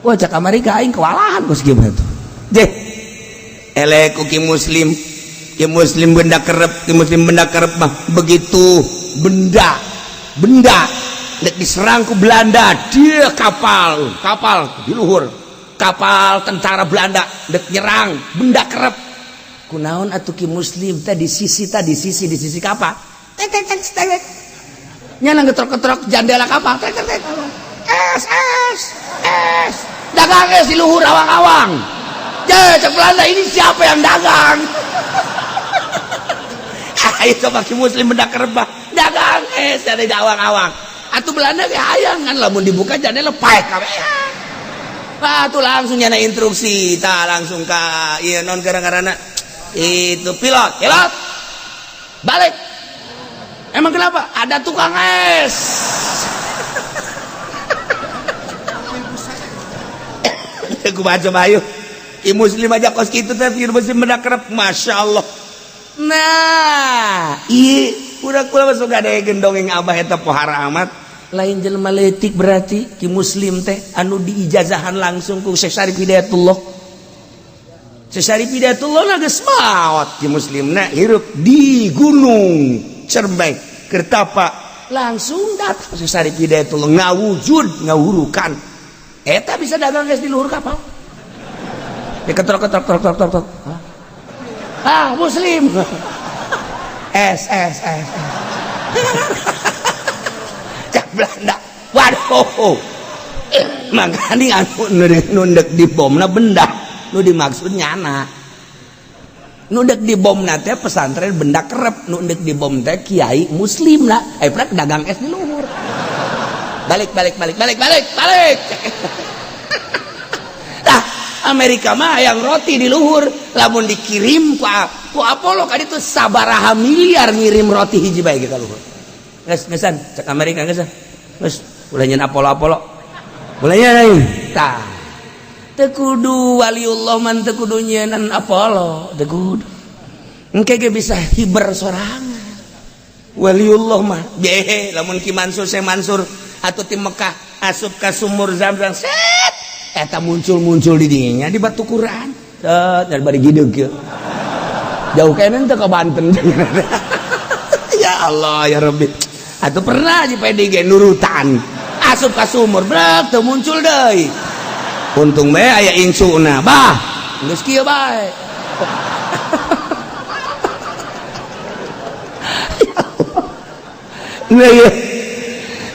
Speaker 3: Wah cak kamari ka aing kewalahan geus kieu mah. Deh. Elek ku ki muslim benda kerep mah begitu benda dek diserang ku Belanda dia kapal di luhur kapal tentara Belanda dek nyerang benda kerep kunaon atuh ki muslim teh di sisi kapal nya ngetrok-ketrok jendela kapal es dagang es di luhur awang-awang. Cek Belanda ini siapa yang dagang? Ayo coba ki muslim benda kerebah dagang dari awang-awang. Atuh Belanda ge hayang kan lamun dibuka jendela paek kabeh. Atuh langsung nyana instruksi tah langsung ka ieu non gara-garana itu pilot balik. Emang kenapa? Ada tukang es. Aku baca bayu. Ki muslim aja kos kitu teh ki muslim benda kerep Masya Allah. Nah, ieu udah kula masuk gadegeun dongeng abah eta pohara amat. Lain jelema leutik berarti ki muslim teh anu diijazahan langsung ku Syekh Syarif Hidayatullah. Syekh Syarif Hidayatullah geus maot ki muslimna hirup di gunung Cermeng Kertapa langsung datang Syekh Syarif Hidayatullah ngawujud ngawurukan. Eta bisa dagang geus di luhur kapal. Ketrok. Muslim. Es. Cak Belanda. Waduh. Makanya nundek di bomna benda. Nu dimaksud nyana. Nundek di bomna teh pesantren benda kerep. Nundek di bom teh kiai muslim lah. Prak dagang es di luhur. Balik. Amerika mah yang roti di luhur lamun dikirim ku Apollo kan itu sabaraha miliar ngirim roti hiji bae ka luhur. Gesan cek Amerika gesan. Geus ulah nyen Apollo. Ulah nyen tah. Teu kudu waliullah man teu kudu nyeun Apollo, teu kudu. Engke ge bisa hiber sorangan. Waliullah mah behe lamun Ki Mansur Syekh Mansur atuh ti Mekah asup ka sumur Zam-Zam set eta muncul di dinya di batu Quran dari bari gideug ya jauh kene teh ka Banten. Ya Allah ya Rabbi atuh pernah di PDG nurutan asup ka sumur brek teu muncul deui untung bae aya insuna bah geus kieu bae. Nah ya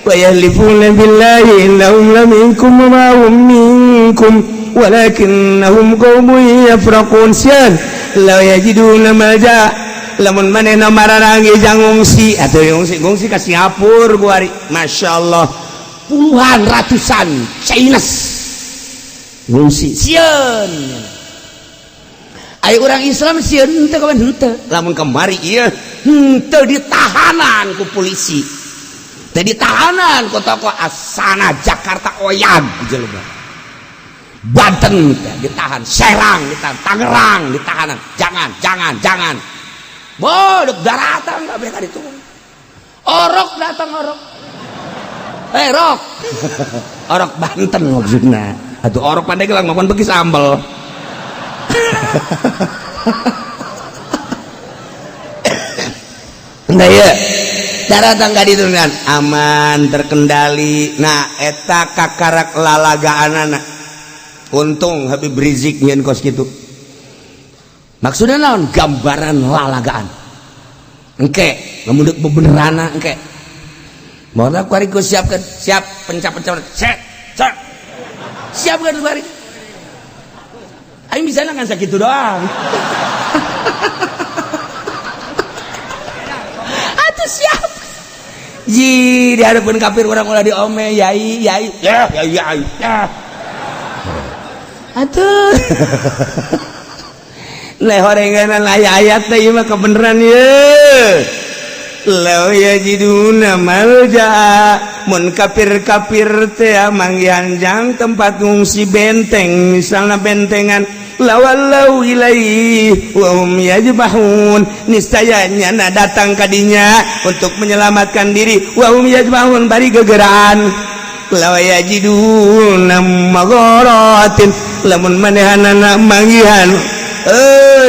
Speaker 3: وَيَحْلِفُونَ بِاللَّهِ إِنَّهُمْ لَمِنكُمْ وَمَا هُمْ مِنكُمْ وَلَكِنَّهُمْ قَوْمٌ يَفْرَقُونَ sian la yajiduna malja lamun manehna mararangge jang ngungsi atuh ngungsi ka Singapura buari masyaallah puluhan ratusan Chinese ngungsi sieun aya urang Islam sieun teu kawan henteu lamun kemari ieu henteu ditahanan ku polisi. Jadi tahanan ku toko Asana Jakarta Oyag jelema. Banten ditahan, Serang ditahan, Tangerang ditahanan. Jangan. Bodok daratan kabeh ka ditu. Orok datang orok. Rok. Orok Banten maksudna. Atuh orok Pandeglang maupun begi sambel. Nah ya cara tangga diturunkan aman terkendali. Nah eta kakarak lalagaanana untung Habib Rizik nyen kos gitu maksudnya naon gambaran lalagaan engke ngemudek bebenerana engke mohon kuariku siapkan siap pencap-pencap siapkan kuari aing bisa ngan sakitu doang. Atuh siap ji dihadapkeun kafir urang ulah diome yai ya atuh le horenganan aya ayat teh ieu mah kebeneran ye law yajiduna malja mun kafir-kafir teh manggihanjang tempat ngungsi benteng misalna bentengan lawallau ilaihi wa hum yajmahun niscayanya datang kadinya untuk menyelamatkan diri wa hum yajmahun bari gegeran law yajiduna magharatin lamun manehanana manggihan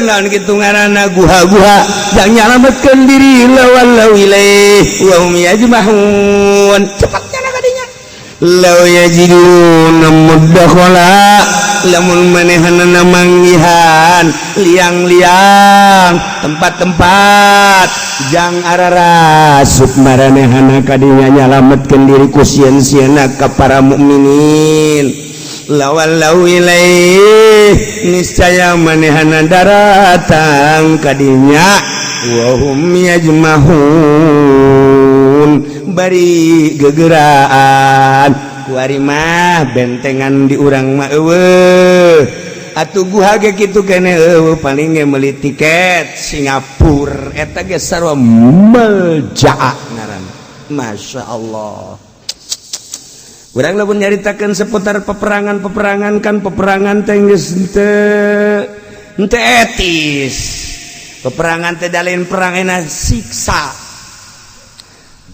Speaker 3: naon kitu ngaranna guha-guha yang nyelamatkan diri lawallau ilaihi wa hum yajmahun cepatnya kadinya law yajiduna mudakhala lamun manehanana manggihan liang-liang tempat-tempat jang ararasuk maranehana kadinya nyalametkeun diri ku sieun-sieunna ka para mukminin lawallau ilaihi niscaya manehana datang kadinya wa hum yajmahun bari gegeraan kuari mah bentengan di urang mah eueuh atuh guha ge kitu keneh eueuh paling ge meuli tiket Singapura eta ge sarua meljaa ngaran masyaallah. Urang lamun nyaritakeun seputar peperangan kan peperangan teh geus henteu etis. Peperangan teh dalain perang euna siksa.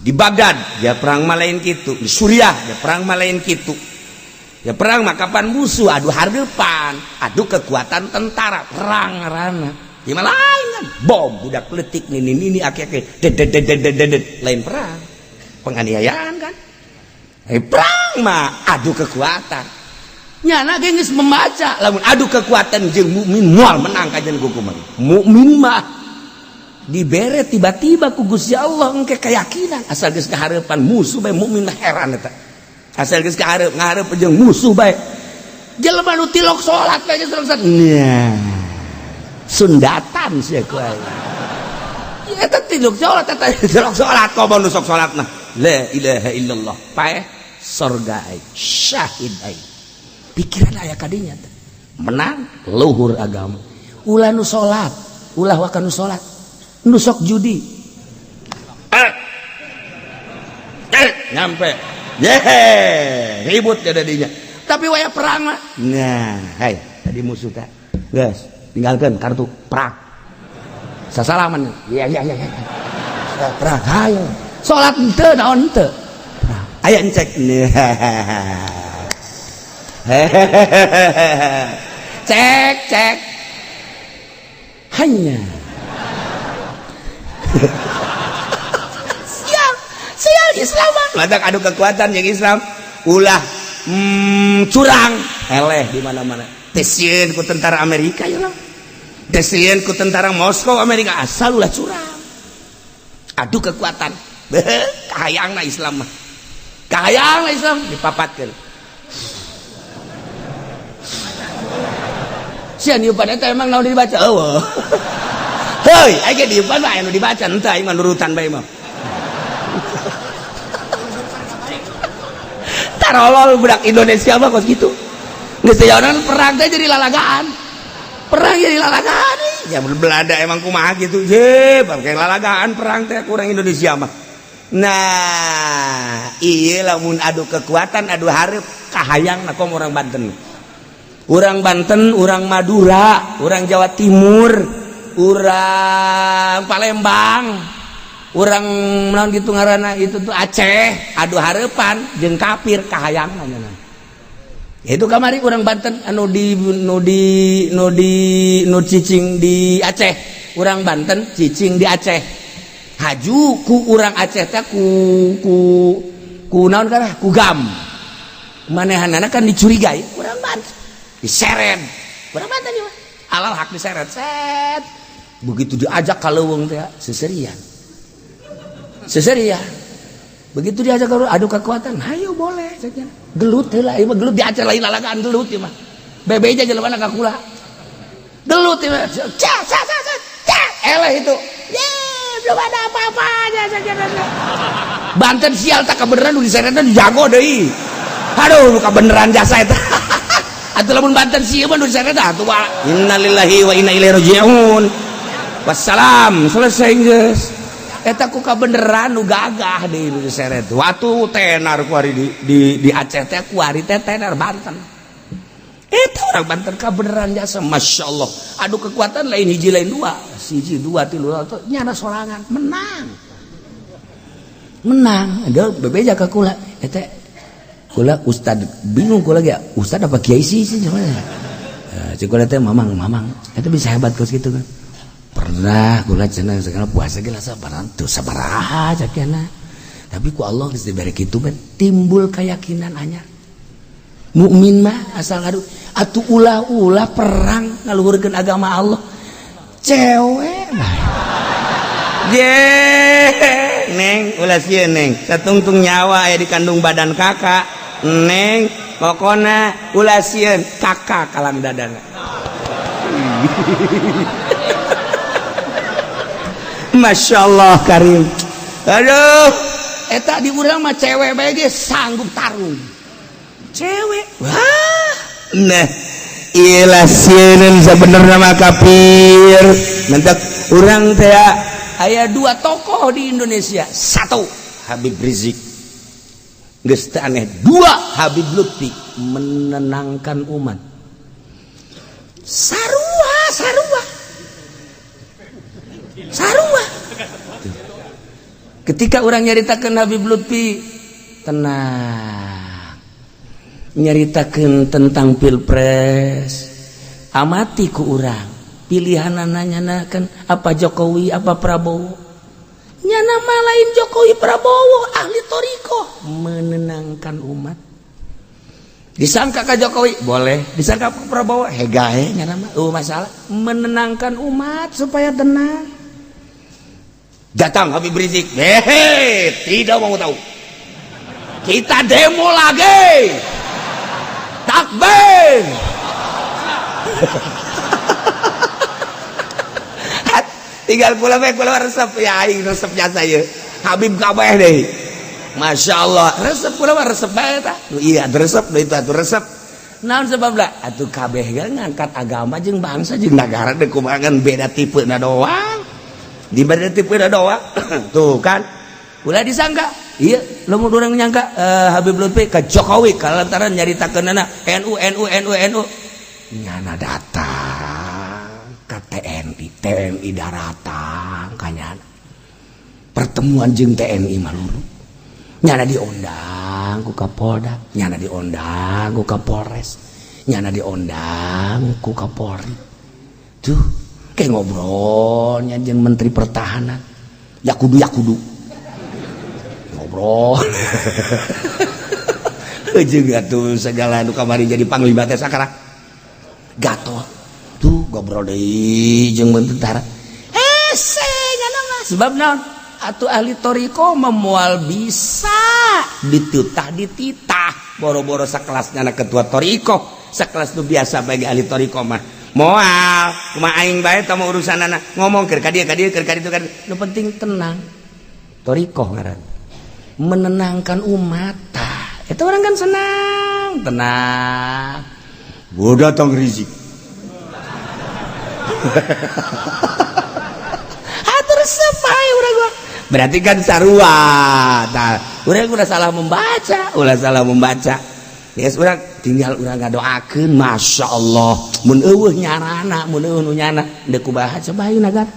Speaker 3: Di Baghdad ya perang malain kitu, di Suriah ya perang malain kitu. Ya perang mah kapan musuh adu hareupan, adu kekuatan tentara, perang ngaranna. Di malain kan bom budak leutik nini ake-ake dedet lain perang. Penganiayaan kan. Perang mah adu kekuatan. Nyana ge geus membaca lamun adu kekuatan jeung mukmin moal menang kajen hukuman. Mukmin mah dibere tiba-tiba ku Gusti Allah engke keyakinan asal geus kahareupan musuh bae mukmin mah heran eta. Asal geus ngahareup jeung musuh bae. Jelema nu tilok salat bae geus salat. Nah. Sundatan sia ku aya. Eta tilok salat eta tilok salat kok nu sok salatna. La ilaha illallah. Pae surga ai syahid ai. Pikiran aya kadinya teh. Menang luhur agama. Ulah nu salat, ulah wakan nu salat. Nusok judi nyampe ribut ya dadinya tapi waya perang mah nah hai tadi musuh teh guys tinggalkan kartu perang sasalaman iya perang ayo salat henteu naon henteu aya encek cek hanya sial Islam matak adu kekuatan yang Islam ulah curang eleh di mana-mana tesieun ku tentara Amerika ya lah tesieun ku tentara Moskow Amerika asal ulah curang adu kekuatan kahayangna Islam mah kahayangna Islam dipapatkeun sian ieu pada teh emang naon dibaca eueuh hei, aja di depan mah anu dibaca entah iman urutan bae mah. Tarolol budak Indonesia mah kos gitu. Geus teh perang teh jadi lalagaan. Perang jadi lalagaan. Ya Belanda emang kumaha gitu je, pakai lalagaan perang teh kurang Indonesia mah. Nah, ieu lamun adu kekuatan, adu hareup kahayangna kom orang Banten. Urang Banten, urang Madura, urang Jawa Timur. Urang Palembang, urang naon gitu ngaranna itu tuh Aceh, adu hareupan jeung kafir kahayangna nya. Itu kamari urang Banten anu cicing di Aceh, urang Banten cicing di Aceh. Haju ku urang Aceh teh ku naon kana? Ku gam. Manehanana kan dicurigai, urang Banten diseret. Urang Banten ieu mah. Alal hak diseret. Set. Begitu diajak kaleuweung teh seserian begitu diajak adu kekuatan hayo boleh saja gelut heula ieu mah gelut diajar lain lalagaan gelut ieu mah bebeja jelema na kakula gelut ieu mah eleh itu belum ada apa-apanya saja Banten sial tak kebenaran nu diseretan jago deui aduh kabeneran jasa eta atuh lamun Banten sieu mah nu diseretan atuh innalillahi wa inna ilaihi rajiun. Wassalam selesai guys eta ku kabeneran nu gagah deui nu seret watu tenar ku ari di Aceh teh ku ari teh tenar Banten eta orang Banten kabeneran jasa masyaallah adu kekuatan lain hiji lain dua siji dua tilu nyana sorangan menang ada bebeja ka kula eta kula ustad bingung kula ge ustad apa kiai sih cuman cik kula teh mamang eta bisa hebat kos gitu kan pernah kula cenah segala puasa ge lah sabaraha cakena tapi ku Allah geus dibere kitu mah timbul keyakinan anyar mukmin mah asal atuh ulah perang ngaluhurkeun agama Allah cewek neng ulah sieun neng satungtung nyawa aya di kandung badan kakak neng pokona ulah sieun kakak kalang dadana masyaallah karim aduh eta di urang mah cewek bae ge sanggup tarung cewek wah nah ilah sieun sabenerna mah kafir mentak urang teh aya dua tokoh di Indonesia satu Habib Rizik geus teu aneh dua Habib Lutfi menenangkan umat sarua ketika orang nyaritakeun Habib Lutfi tenang nyaritakeun tentang pilpres amati ku urang pilihan nanya kan apa Jokowi apa Prabowo nyana mah lain Jokowi Prabowo ahli toriko menenangkan umat disangka ke Jokowi boleh disangka ke Prabowo hegahe nyana mah masalah menenangkan umat supaya tenang datang Habib Rizik tidak mau tahu kita demo lagi takbir tinggal kula resep ya aing resepnya saya Habib kabeh deh Masya Allah resep kula resep bae tah iya resep itu atuh resep naon sebab lah atuh kabeh ngangkat agama jeung bangsa jeung negara deuk kumahan beda tipeuna doang di beda tipeuna doang tuh kan ulah disangka iya lamun urang nyangka Habib Lutfi ka Jokowi kalantaran nyaritakeunana NU nyana datang ke TNI daratan kanyana pertemuan jeung TNI maluru nyana diundang ku Kapolda nyana diundang ku Kapolres nyana diundang ku Kapolri tuh kayak ngobrolnya jeung Menteri Pertahanan yakudu ngobrol jeung atuh segala nu kamari jadi panglima teh sakara gatot tuh ngobrol deui jeung tentara hese nyana mah sebab naon atuh ahli toriko memual bisa dititah boro-boro sakelasnya ketua toriko sakelas nu biasa bagi ahli toriko mah moal kumaha aing bae tah urusanana ngomong keur ka dieu nu penting tenang toriko ngaran menenangkan umat itu orang kan tenang gua datang Rizik resep ae urang gua berarti kan sarua tah urang udah salah membaca yes urang tinggal urang ngadoakeun masyaallah mun eueuh nyarana mun eueuh nu nyana deuk kumaha coba ayeuna nagar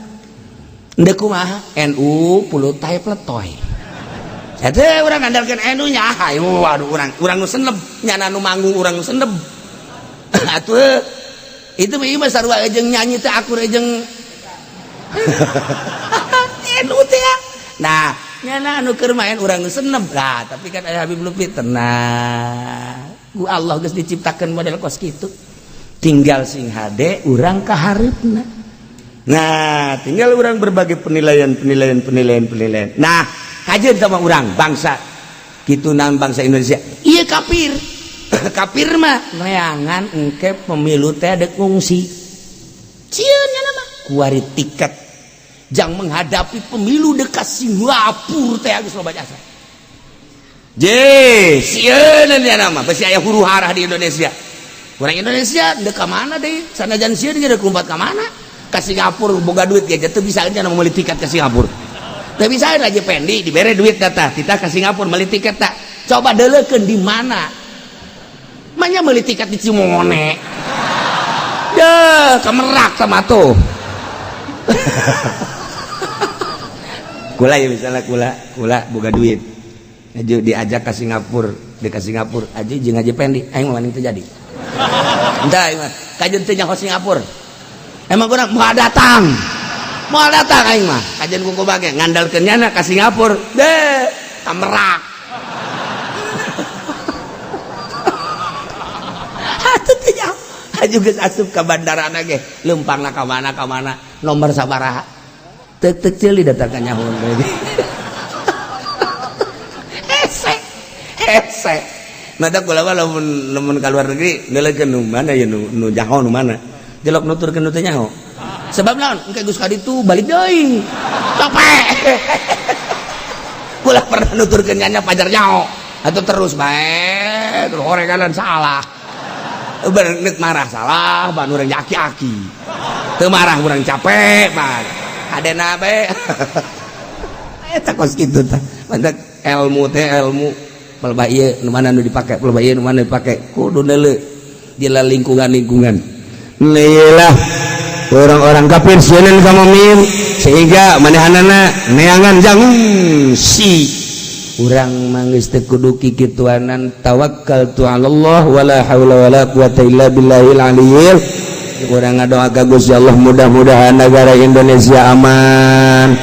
Speaker 3: deuk kumaha NU pulutai pletoy eta urang ngandalkeun NU nya waduh urang nu seneb nyana nu manggung urang nu seneb atuh itu mah sarua jeung nyanyi teh akur jeung NU teh nah nyana anu keur main urang nu seneb lah tapi kan aya Habib Lutfi tenang ku Allah geus diciptakeun model kos kitu tinggal sing hade urang kaharepna nah tinggal urang berbagi penilaian nah kajeun sama urang bangsa kitu naon bangsa Indonesia ieu kafir kafir mah neangan engke pemilu teh deuk ngungsi cieun nya mah kuari tiket jang menghadapi pemilu dekat Singapura teh geus loba jasa sieun nya mah besi aya huru hara di Indonesia urang Indonesia deuk ka mana deui sanajan sieun ge deuk lompat ka mana ka Singapura boga duit ge teu bisa nya meuli tiket ke Singapura tapi bisa aja pendi diberi duit data kita ke Singapura beli tiket tak coba deleukeun di mana manya beli tiket di Cimone ya kemerak sama tuh kula ya misalnya kula boga duit aja diajak ke Singapura aja jeung aja pendi aing mah maning teu jadi entah aing mah kajeun teu nyaho Singapura emang kurang mau datang aing mah kajian kuku bage ngandalkeun nya ka Singapura deh kamerak atuh teh jauh aju geus asup ka bandarana ge leumpangna ka mana nomor sabaraha teu ceuli datang ka nyahoon ge hese mata kula mah lamun ka luar negeri neulekeun nu mana ya nu nyaho nu mana jelok nuturkeun nu teu nyaho sebab naon engke geus ka ditu balik deui capek kula pernah nuturkeun nya pajar nyaho atuh terus bae terus horegalan salah bener marah salah ban urang aki-aki teu marah urang capek ban adena bae eta kos kitu tah mantak ilmu teh ilmu pelba ieu nu mana nu dipake pelba ieu nu mana dipake kudu neuleuh jela lingkungan leulah orang-orang kafir sieun ka mumin sehingga manehanana neangan jangsi urang manggeus teu kudu kikituanan tawakkaltu 'alallah wala haula wala quwata illa billahil aliyil urang ngadoa ka Gusti Allah mudah-mudahan negara Indonesia aman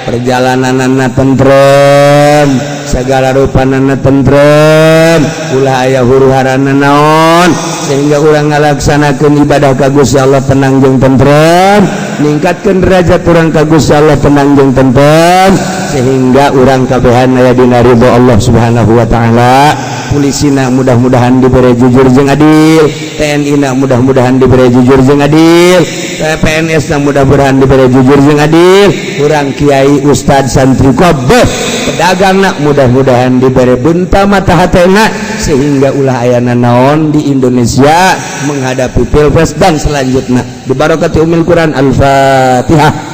Speaker 3: perjalananna tentrem segala rupanana tentrem ulah aya huru-harana naon sehingga urang ngalaksanakeun ibadah ka Gusti Allah tenang jeung tentrem ningkatkeun derajat urang ka Gusti Allah tenang jeung tentrem sehingga urang kabehan aya dina ridho Allah Subhanahu wa taala polisina mudah-mudahan diberi jujur jeung adil TNI na mudah-mudahan diberi jujur jeung adil PNS na mudah-mudahan diberi jujur jeung adil urang kiai ustad santri kabeh pedagang na mudah-mudahan diberi benta mata hatena sehingga ulah ayana naon di Indonesia menghadapi pilpres dan selanjutnya di barokati umil Quran al-Fatihah.